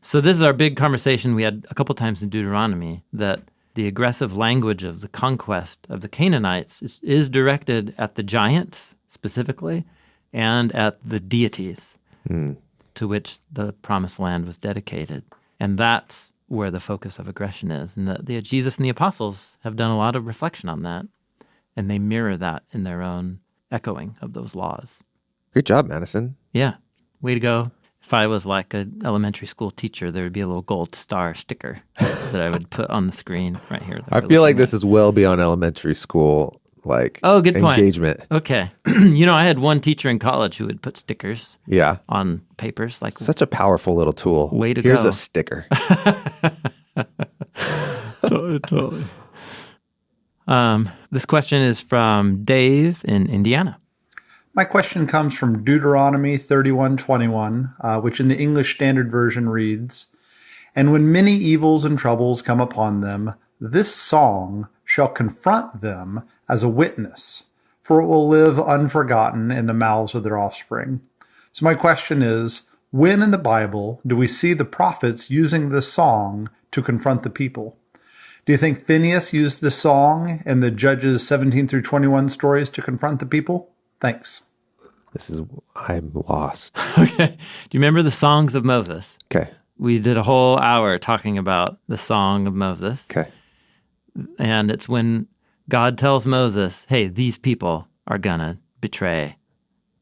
Speaker 2: So this is our big conversation we had a couple times in Deuteronomy, that the aggressive language of the conquest of the Canaanites is directed at the giants specifically and at the deities to which the promised land was dedicated. And that's where the focus of aggression is. And Jesus and the apostles have done a lot of reflection on that, and they mirror that in their own echoing of those laws.
Speaker 1: Great job, Madison.
Speaker 2: Yeah, way to go. If I was like an elementary school teacher, there would be a little gold star sticker that I would put on the screen right here.
Speaker 1: I feel like this is well beyond elementary school, like
Speaker 2: good point.
Speaker 1: engagement.
Speaker 2: Okay. I had one teacher in college who would put stickers
Speaker 1: Yeah.
Speaker 2: on papers. Like
Speaker 1: Such a powerful little tool.
Speaker 2: Way to
Speaker 1: Here's
Speaker 2: go.
Speaker 1: a sticker.
Speaker 2: Totally. This question is from Dave in Indiana.
Speaker 8: My question comes from Deuteronomy 31:21, which in the English Standard Version reads, "And when many evils and troubles come upon them, this song shall confront them as a witness, for it will live unforgotten in the mouths of their offspring." So my question is, when in the Bible do we see the prophets using this song to confront the people? Do you think Phineas used this song in the Judges 17 through 21 stories to confront the people? Thanks.
Speaker 1: I'm lost.
Speaker 2: Okay. Do you remember the songs of Moses?
Speaker 1: Okay.
Speaker 2: We did a whole hour talking about the Song of Moses.
Speaker 1: Okay.
Speaker 2: And it's when God tells Moses, hey, these people are going to betray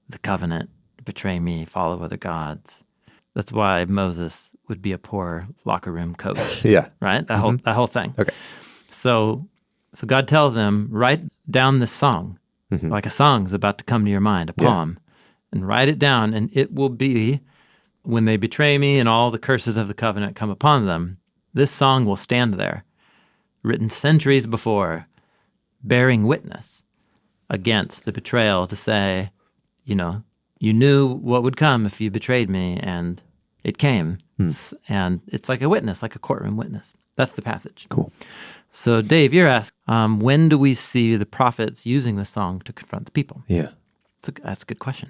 Speaker 2: the covenant, betray me, follow other gods. That's why Moses would be a poor locker room coach.
Speaker 1: Yeah.
Speaker 2: Right? That whole thing.
Speaker 1: Okay.
Speaker 2: So God tells him, write down this song, like a song's about to come to your mind, a poem, and write it down, and it will be, when they betray me and all the curses of the covenant come upon them, this song will stand there, written centuries before, bearing witness against the betrayal, to say, you knew what would come if you betrayed me, and it came. And it's like a witness, like a courtroom witness. That's the passage.
Speaker 1: Cool.
Speaker 2: So, Dave, you're asking, when do we see the prophets using the song to confront the people?
Speaker 1: Yeah.
Speaker 2: That's a good question.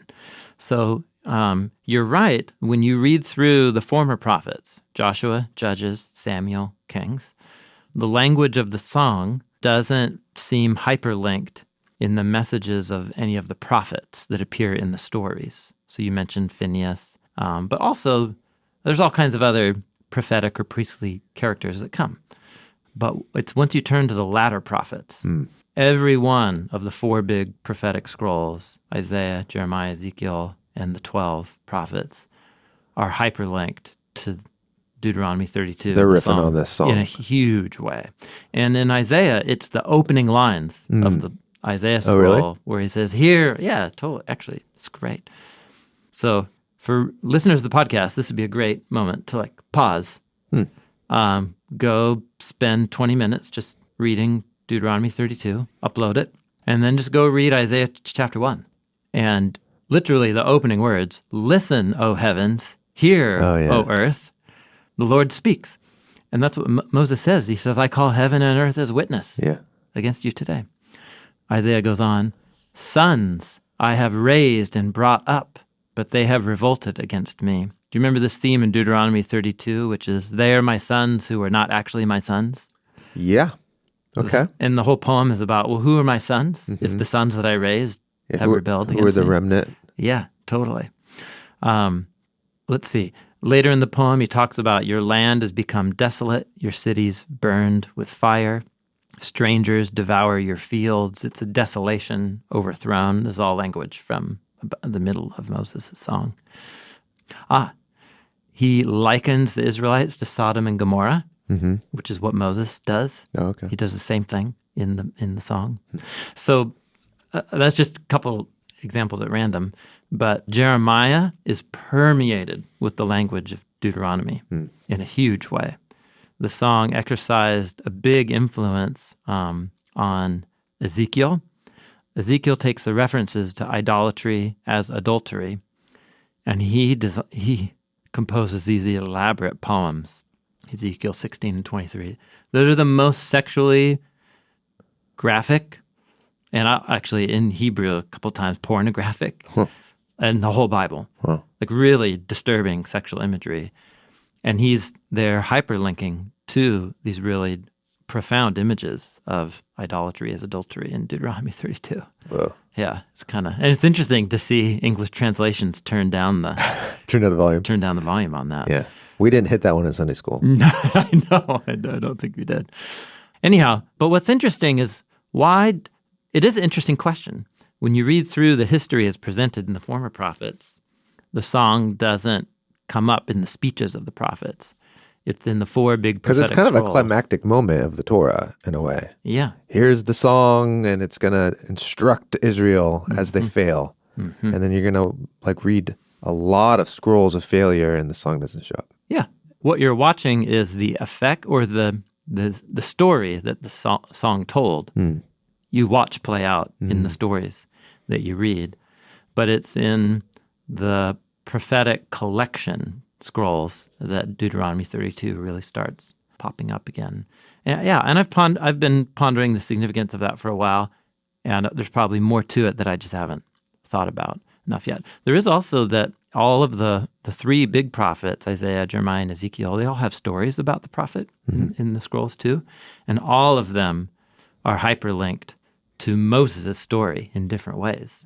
Speaker 2: So, you're right. When you read through the former prophets, Joshua, Judges, Samuel, Kings, the language of the song doesn't seem hyperlinked in the messages of any of the prophets that appear in the stories. So you mentioned Phineas, but also there's all kinds of other prophetic or priestly characters that come. But it's once you turn to the latter prophets, every one of the 4 big prophetic scrolls, Isaiah, Jeremiah, Ezekiel, and the 12 prophets, are hyperlinked to Deuteronomy 32.
Speaker 1: They're
Speaker 2: the
Speaker 1: riffing
Speaker 2: song,
Speaker 1: on this song.
Speaker 2: in a huge way. And in Isaiah, it's the opening lines of the Isaiah scroll
Speaker 1: really?
Speaker 2: where he says, here, yeah, totally. Actually, it's great. So for listeners of the podcast, this would be a great moment to like pause, go spend 20 minutes just reading Deuteronomy 32, upload it, and then just go read Isaiah chapter 1. And literally the opening words, listen, O heavens, hear, O earth, the Lord speaks. And that's what Moses says. He says, I call heaven and earth as witness against you today. Isaiah goes on, sons I have raised and brought up, but they have revolted against me. Do you remember this theme in Deuteronomy 32, which is, they are my sons who are not actually my sons?
Speaker 1: Yeah. Okay.
Speaker 2: And the whole poem is about, well, who are my sons if the sons that I raised have rebelled against me?
Speaker 1: Who are the remnant?
Speaker 2: Yeah, totally. Let's see. Later in the poem, he talks about your land has become desolate, your cities burned with fire. Strangers devour your fields. It's a desolation overthrown. This is all language from the middle of Moses' song. He likens the Israelites to Sodom and Gomorrah, which is what Moses does.
Speaker 1: Oh, okay.
Speaker 2: He does the same thing in the song. So that's just a couple examples at random. But Jeremiah is permeated with the language of Deuteronomy in a huge way. The song exercised a big influence on Ezekiel. Ezekiel takes the references to idolatry as adultery, and he composes these elaborate poems, Ezekiel 16 and 23. Those are the most sexually graphic, and actually in Hebrew a couple times pornographic, and the whole Bible. Like really disturbing sexual imagery. And they're hyperlinking to these really profound images of idolatry as adultery in Deuteronomy 32.
Speaker 1: Whoa.
Speaker 2: Yeah, and it's interesting to see English translations turn down the volume on that.
Speaker 1: Yeah. We didn't hit that one in Sunday school.
Speaker 2: I know. I don't think we did. Anyhow, but what's interesting is it is an interesting question. When you read through the history as presented in the former prophets, the song doesn't come up in the speeches of the prophets. It's in the four big prophetic
Speaker 1: Because it's kind of
Speaker 2: scrolls.
Speaker 1: a climactic moment of the Torah, in a way.
Speaker 2: Yeah.
Speaker 1: Here's the song, and it's going to instruct Israel as they fail. And then you're going to read a lot of scrolls of failure, and the song doesn't show up.
Speaker 2: Yeah. What you're watching is the effect or the story that the song told. You watch play out in the stories that you read. But it's in the prophetic collection scrolls that Deuteronomy 32 really starts popping up again. And I've been pondering the significance of that for a while, and there's probably more to it that I just haven't thought about enough yet. There is also that all of the three big prophets, Isaiah, Jeremiah, and Ezekiel, they all have stories about the prophet in the scrolls too, and all of them are hyperlinked to Moses' story in different ways.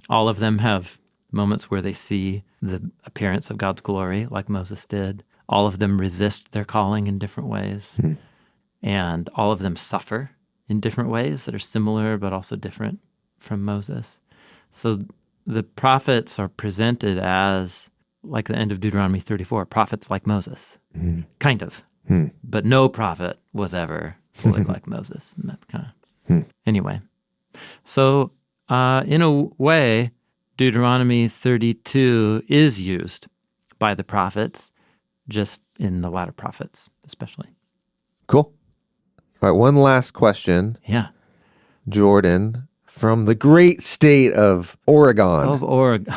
Speaker 2: All of them have moments where they see the appearance of God's glory, like Moses did. All of them resist their calling in different ways. And all of them suffer in different ways that are similar but also different from Moses. So the prophets are presented as, like the end of Deuteronomy 34, prophets like Moses. Kind of. But no prophet was ever fully like Moses. And that's kind of... Anyway. So in a way, Deuteronomy 32 is used by the prophets, just in the latter prophets especially.
Speaker 1: Cool. All right, one last question.
Speaker 2: Yeah.
Speaker 1: Jordan, from the great state of Oregon.
Speaker 2: Of Oregon.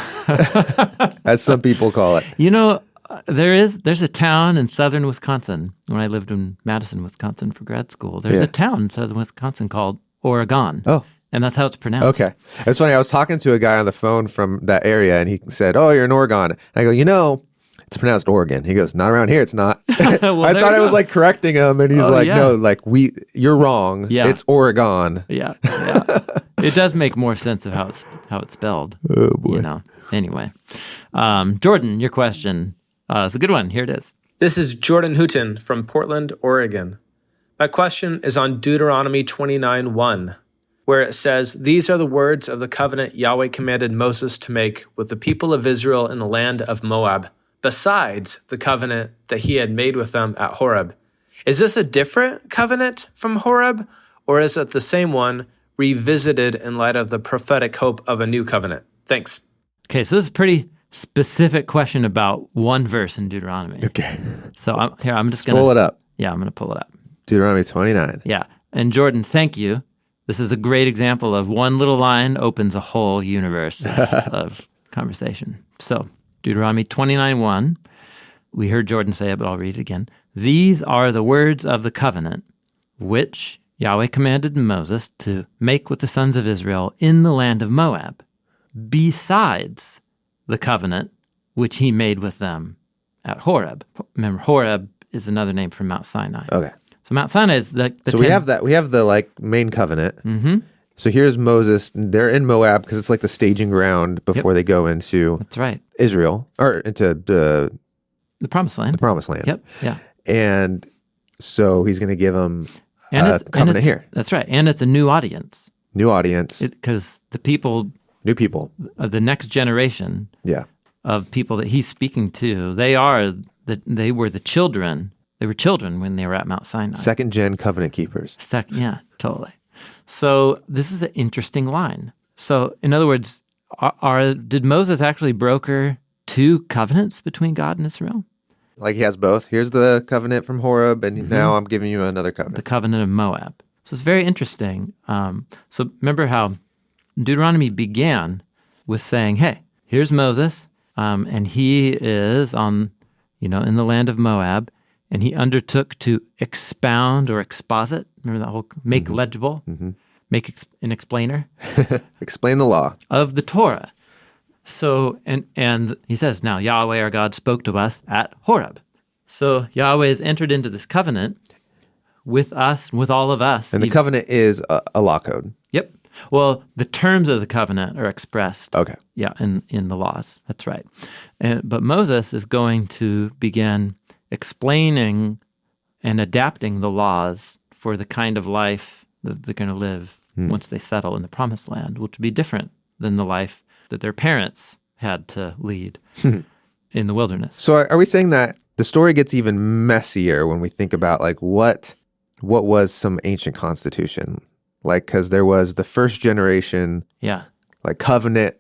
Speaker 1: As some people call it.
Speaker 2: You know, there's a town in southern Wisconsin. When I lived in Madison, Wisconsin for grad school, there's a town in southern Wisconsin called Oregon.
Speaker 1: Oh.
Speaker 2: And that's how it's pronounced.
Speaker 1: Okay. It's funny. I was talking to a guy on the phone from that area, and he said, "Oh, you're in Oregon." And I go, it's pronounced Oregon. He goes, "Not around here. It's not."
Speaker 2: Well,
Speaker 1: I thought I was correcting him, and he's "No, you're wrong.
Speaker 2: Yeah.
Speaker 1: It's Oregon."
Speaker 2: Yeah. It does make more sense of how it's spelled.
Speaker 1: Oh boy.
Speaker 2: Anyway, Jordan, your question is a good one. Here it is.
Speaker 9: This is Jordan Houghton from Portland, Oregon. My question is on Deuteronomy 29:1. Where it says, "These are the words of the covenant Yahweh commanded Moses to make with the people of Israel in the land of Moab, besides the covenant that he had made with them at Horeb. Is this a different covenant from Horeb, or is it the same one revisited in light of the prophetic hope of a new covenant? Thanks.
Speaker 2: Okay, so this is a pretty specific question about one verse in Deuteronomy.
Speaker 1: Okay.
Speaker 2: So I'm just going to
Speaker 1: pull it up.
Speaker 2: Yeah, I'm going to pull it up.
Speaker 1: Deuteronomy 29.
Speaker 2: Yeah. And Jordan, thank you. This is a great example of one little line opens a whole universe of conversation. So Deuteronomy 29:1, we heard Jordan say it, but I'll read it again. These are the words of the covenant which Yahweh commanded Moses to make with the sons of Israel in the land of Moab, besides the covenant which he made with them at Horeb. Remember, Horeb is another name for Mount Sinai.
Speaker 1: Okay.
Speaker 2: So Mount Sinai is the
Speaker 1: so we have that. We have the main covenant. Mm-hmm. So here's Moses. They're in Moab because it's like the staging ground before they go into
Speaker 2: That's right.
Speaker 1: Israel or into the
Speaker 2: Promised Land.
Speaker 1: The Promised Land.
Speaker 2: Yep. Yeah.
Speaker 1: And so he's going to give them a covenant here.
Speaker 2: That's right. And it's a new audience.
Speaker 1: New audience.
Speaker 2: Because the people.
Speaker 1: New people.
Speaker 2: The next generation.
Speaker 1: Yeah.
Speaker 2: Of people that he's speaking to, they were the children. They were children when they were at Mount Sinai.
Speaker 1: Second gen covenant keepers.
Speaker 2: Yeah, totally. So this is an interesting line. So in other words, did Moses actually broker two covenants between God and Israel?
Speaker 1: Like he has both. Here's the covenant from Horeb, and now I'm giving you another covenant.
Speaker 2: The covenant of Moab. So it's very interesting. So remember how Deuteronomy began with saying, hey, here's Moses, and he is in the land of Moab, and he undertook to expound or exposit. Remember that whole make legible, make an explainer,
Speaker 1: explain the law
Speaker 2: of the Torah. So and he says, now Yahweh our God spoke to us at Horeb. So Yahweh has entered into this covenant with us, with all of us,
Speaker 1: and the covenant is a law code.
Speaker 2: Yep. Well, the terms of the covenant are expressed.
Speaker 1: Okay.
Speaker 2: Yeah, in the laws. That's right. But Moses is going to begin explaining and adapting the laws for the kind of life that they're going to live once they settle in the Promised Land, which will be different than the life that their parents had to lead in the wilderness.
Speaker 1: So are we saying that the story gets even messier when we think about what was some ancient constitution? Because there was the first generation, covenant,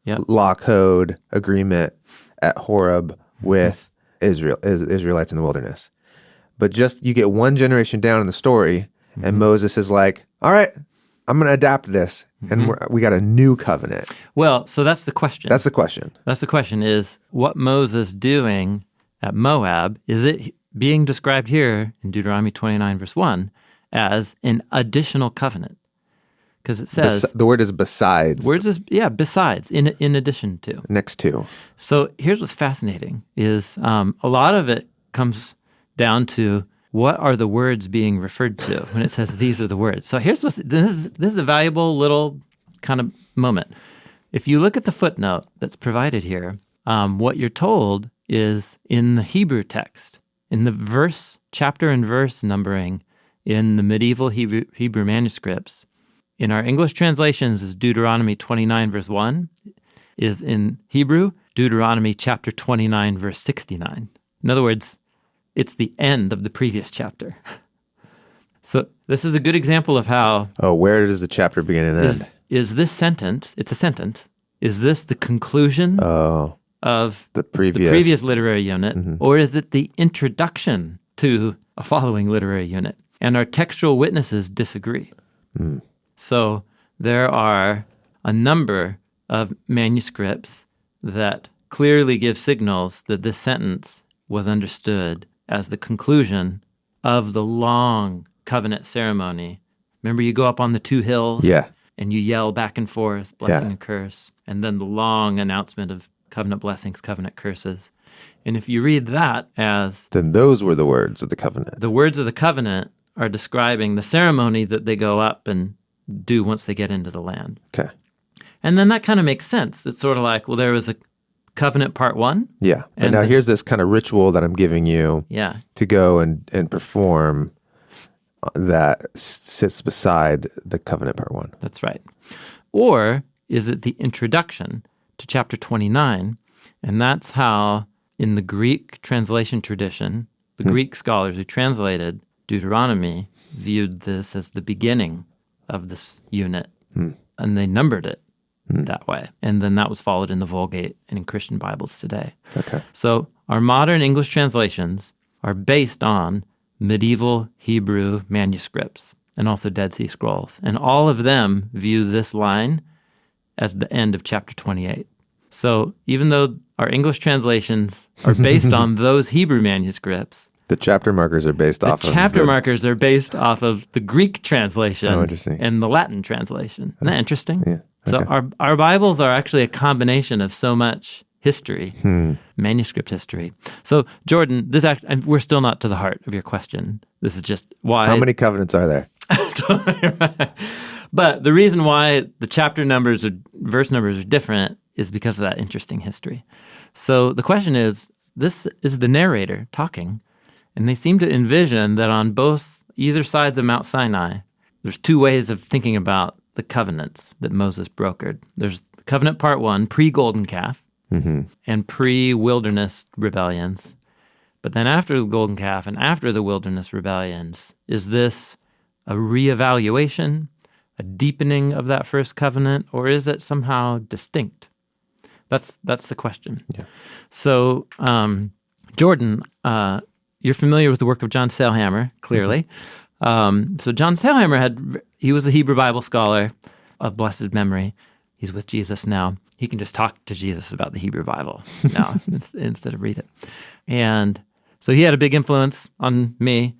Speaker 1: law code agreement at Horeb with Israelites in the wilderness. But just you get one generation down in the story, and Moses is like, all right, I'm going to adapt this, and we got a new covenant.
Speaker 2: Well, so that's the question.
Speaker 1: That's the question.
Speaker 2: That's the question is, what Moses doing at Moab, is it being described here in Deuteronomy 29, verse 1, as an additional covenant? Because it says...
Speaker 1: the word is besides.
Speaker 2: Besides, in addition to.
Speaker 1: Next to. So
Speaker 2: here's what's fascinating, is a lot of it comes down to what are the words being referred to when it says these are the words. So this is a valuable little kind of moment. If you look at the footnote that's provided here, what you're told is in the Hebrew text, in the chapter and verse numbering in the medieval Hebrew manuscripts, in our English translations is Deuteronomy 29, verse 1, is in Hebrew, Deuteronomy chapter 29, verse 69. In other words, it's the end of the previous chapter. So this is a good example of how...
Speaker 1: Oh, where does the chapter begin and end?
Speaker 2: Is this sentence, it's a sentence, is this the conclusion of the previous literary unit, or is it the introduction to a following literary unit? And our textual witnesses disagree. So there are a number of manuscripts that clearly give signals that this sentence was understood as the conclusion of the long covenant ceremony. Remember, you go up on the two hills and you yell back and forth, blessing and curse, and then the long announcement of covenant blessings, covenant curses. And if you read that as...
Speaker 1: Then those were the words of the covenant.
Speaker 2: The words of the covenant are describing the ceremony that they go up and do once they get into the land.
Speaker 1: Okay.
Speaker 2: And then that kind of makes sense. It's sort of like, well, there was a covenant part 1.
Speaker 1: Yeah. And now here's this kind of ritual that I'm giving you to go and perform that sits beside the covenant part 1.
Speaker 2: That's right. Or is it the introduction to chapter 29? And that's how in the Greek translation tradition, the Greek scholars who translated Deuteronomy viewed this as the beginning of this unit, and they numbered it that way. And then that was followed in the Vulgate and in Christian Bibles today.
Speaker 1: Okay.
Speaker 2: So our modern English translations are based on medieval Hebrew manuscripts and also Dead Sea Scrolls. And all of them view this line as the end of chapter 28. So even though our English translations are based on those Hebrew manuscripts,
Speaker 1: the chapter markers are based off of
Speaker 2: the chapter markers are based off of the Greek translation and the Latin translation. Isn't that interesting?
Speaker 1: Yeah.
Speaker 2: So our Bibles are actually a combination of so much history, manuscript history. So Jordan, we're still not to the heart of your question. This is just why.
Speaker 1: How many covenants are there?
Speaker 2: But the reason why the chapter numbers or verse numbers are different is because of that interesting history. So the question is, this is the narrator talking, and they seem to envision that on either sides of Mount Sinai, there's two ways of thinking about the covenants that Moses brokered. There's covenant part 1, pre-golden calf, and pre-wilderness rebellions. But then after the golden calf and after the wilderness rebellions, is this a reevaluation, a deepening of that first covenant, or is it somehow distinct? That's the question. Yeah. So, Jordan, you're familiar with the work of John Sailhammer, clearly. So John Sailhammer he was a Hebrew Bible scholar of blessed memory. He's with Jesus now. He can just talk to Jesus about the Hebrew Bible now instead of read it. And so he had a big influence on me.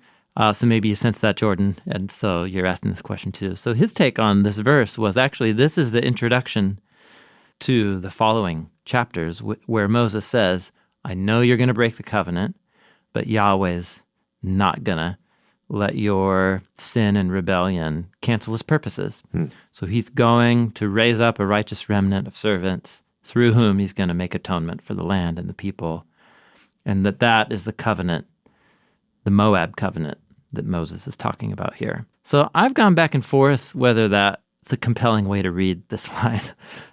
Speaker 2: So maybe you sense that, Jordan, and so you're asking this question too. So his take on this verse was actually, this is the introduction to the following chapters where Moses says, I know you're going to break the covenant, but Yahweh's not going to let your sin and rebellion cancel his purposes. So he's going to raise up a righteous remnant of servants through whom he's going to make atonement for the land and the people. And that is the covenant, the Moab covenant that Moses is talking about here. So I've gone back and forth whether that's a compelling way to read this line.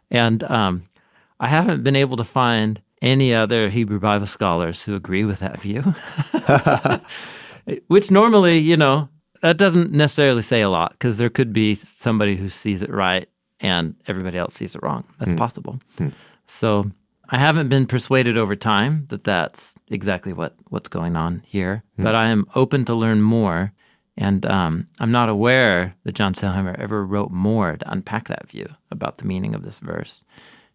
Speaker 2: And I haven't been able to find any other Hebrew Bible scholars who agree with that view. Which normally, that doesn't necessarily say a lot, because there could be somebody who sees it right and everybody else sees it wrong. That's possible. So I haven't been persuaded over time that that's exactly what's going on here, but I am open to learn more, and I'm not aware that John Sailhammer ever wrote more to unpack that view about the meaning of this verse.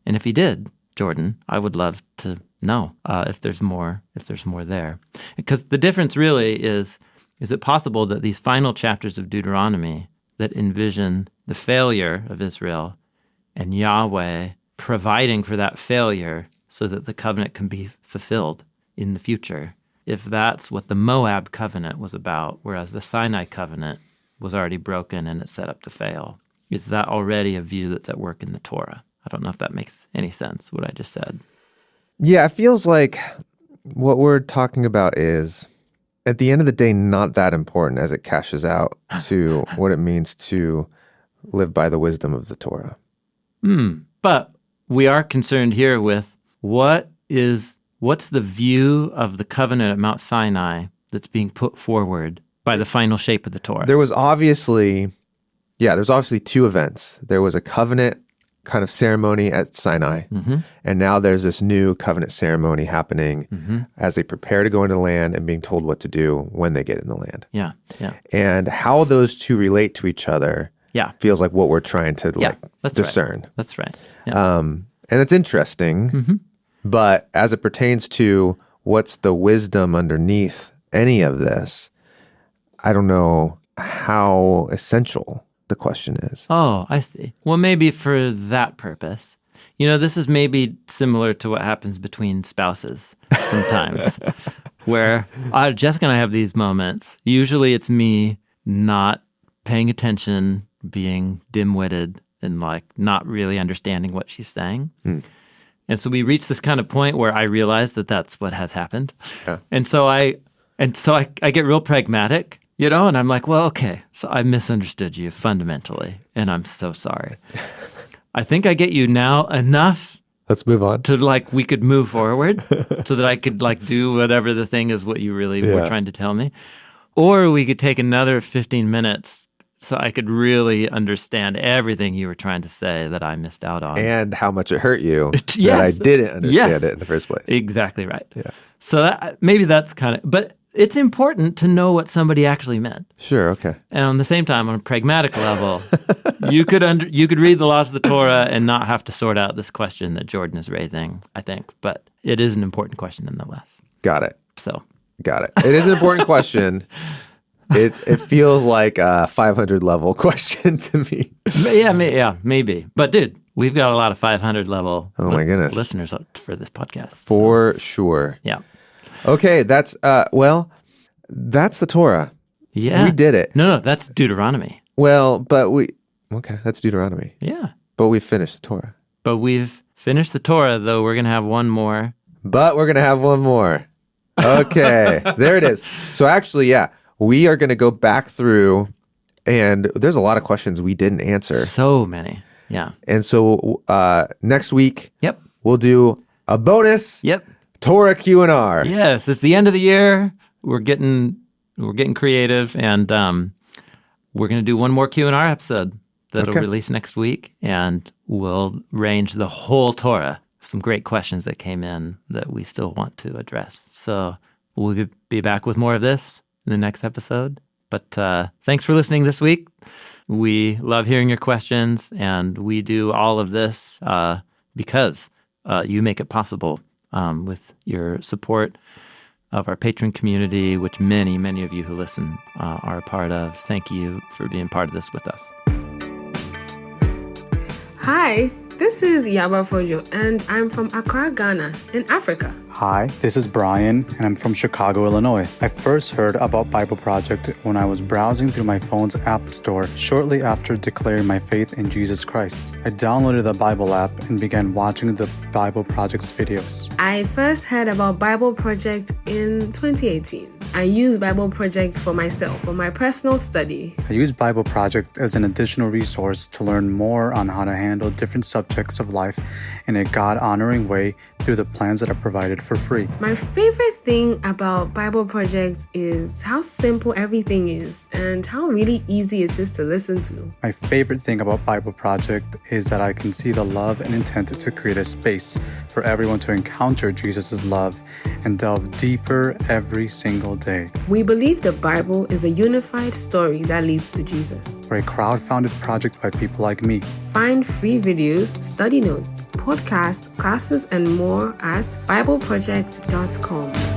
Speaker 2: And if he did, Jordan, I would love to know if there's more there. Because the difference really is it possible that these final chapters of Deuteronomy that envision the failure of Israel and Yahweh providing for that failure so that the covenant can be fulfilled in the future, if that's what the Moab covenant was about, whereas the Sinai covenant was already broken and it's set up to fail, is that already a view that's at work in the Torah? I don't know if that makes any sense, what I just said.
Speaker 1: Yeah, it feels like what we're talking about is, at the end of the day, not that important as it cashes out to what it means to live by the wisdom of the Torah.
Speaker 2: But we are concerned here with what's the view of the covenant at Mount Sinai that's being put forward by the final shape of the Torah.
Speaker 1: There's obviously two events. There was a covenant kind of ceremony at Sinai, and now there's this new covenant ceremony happening as they prepare to go into the land and being told what to do when they get in the land.
Speaker 2: Yeah.
Speaker 1: And how those two relate to each other feels like what we're trying to discern.
Speaker 2: Right. That's right. Yeah.
Speaker 1: And it's interesting, but as it pertains to what's the wisdom underneath any of this, I don't know how essential the question is.
Speaker 2: Oh, I see. Well, maybe for that purpose. This is maybe similar to what happens between spouses sometimes, where Jessica and I have these moments. Usually it's me not paying attention, being dim-witted, and not really understanding what she's saying. And so we reach this kind of point where I realize that that's what has happened. Yeah. And so I get real pragmatic. And I'm like, well, okay, so I misunderstood you fundamentally, and I'm so sorry. I think I get you now enough
Speaker 1: Let's move on.
Speaker 2: to like we could move forward so that I could like do whatever the thing is what you really were trying to tell me. Or we could take another 15 minutes so I could really understand everything you were trying to say that I missed out on.
Speaker 1: And how much it hurt you that
Speaker 2: Yes.
Speaker 1: I didn't understand
Speaker 2: Yes.
Speaker 1: it in the first place.
Speaker 2: Exactly right.
Speaker 1: Yeah.
Speaker 2: So maybe that's kind of, but it's important to know what somebody actually meant.
Speaker 1: Sure, okay.
Speaker 2: And on the same time, on a pragmatic level, you could read the laws of the Torah and not have to sort out this question that Jordan is raising, I think. But it is an important question nonetheless.
Speaker 1: Got it.
Speaker 2: So
Speaker 1: Got it. It is an important question. It feels like a 500 level question to me.
Speaker 2: yeah, maybe. But dude, we've got a lot of 500 level
Speaker 1: my goodness.
Speaker 2: listeners for this podcast.
Speaker 1: For sure.
Speaker 2: Yeah.
Speaker 1: Okay, that's that's the Torah.
Speaker 2: Yeah.
Speaker 1: We did it.
Speaker 2: No, that's Deuteronomy.
Speaker 1: Well, but that's Deuteronomy.
Speaker 2: Yeah.
Speaker 1: But we finished the Torah.
Speaker 2: But we've finished the Torah, though we're going to have one more.
Speaker 1: But we're going to have one more. Okay, there it is. So actually, yeah, we are going to go back through, and there's a lot of questions we didn't answer.
Speaker 2: So many. Yeah.
Speaker 1: And so next week,
Speaker 2: Yep.
Speaker 1: we'll do a bonus
Speaker 2: Yep.
Speaker 1: Torah Q&R.
Speaker 2: Yes, it's the end of the year. We're getting creative, and we're going to do one more Q&R episode that'll release next week, and we'll range the whole Torah. Some great questions that came in that we still want to address. So we'll be back with more of this in the next episode. But thanks for listening this week. We love hearing your questions, and we do all of this because you make it possible with your support of our patron community, which many, many of you who listen are a part of. Thank you for being part of this with us.
Speaker 10: Hi, this is Yaba Fojo, and I'm from Accra, Ghana, in Africa.
Speaker 11: Hi, this is Brian, and I'm from Chicago, Illinois. I first heard about Bible Project when I was browsing through my phone's app store shortly after declaring my faith in Jesus Christ. I downloaded the Bible app and began watching the Bible Project's videos.
Speaker 10: I first heard about Bible Project in 2018. I use Bible Project for myself, for my personal study.
Speaker 11: I use Bible Project as an additional resource to learn more on how to handle different subjects of life in a God-honoring way through the plans that are provided for free.
Speaker 10: My favorite thing about Bible Project is how simple everything is and how really easy it is to listen to.
Speaker 11: My favorite thing about Bible Project is that I can see the love and intent to create a space for everyone to encounter Jesus' love and delve deeper every single day.
Speaker 10: We believe the Bible is a unified story that leads to Jesus.
Speaker 11: We're a crowd-funded project by people like me.
Speaker 10: Find free videos, study notes, podcasts, classes, and more at BibleProject.com.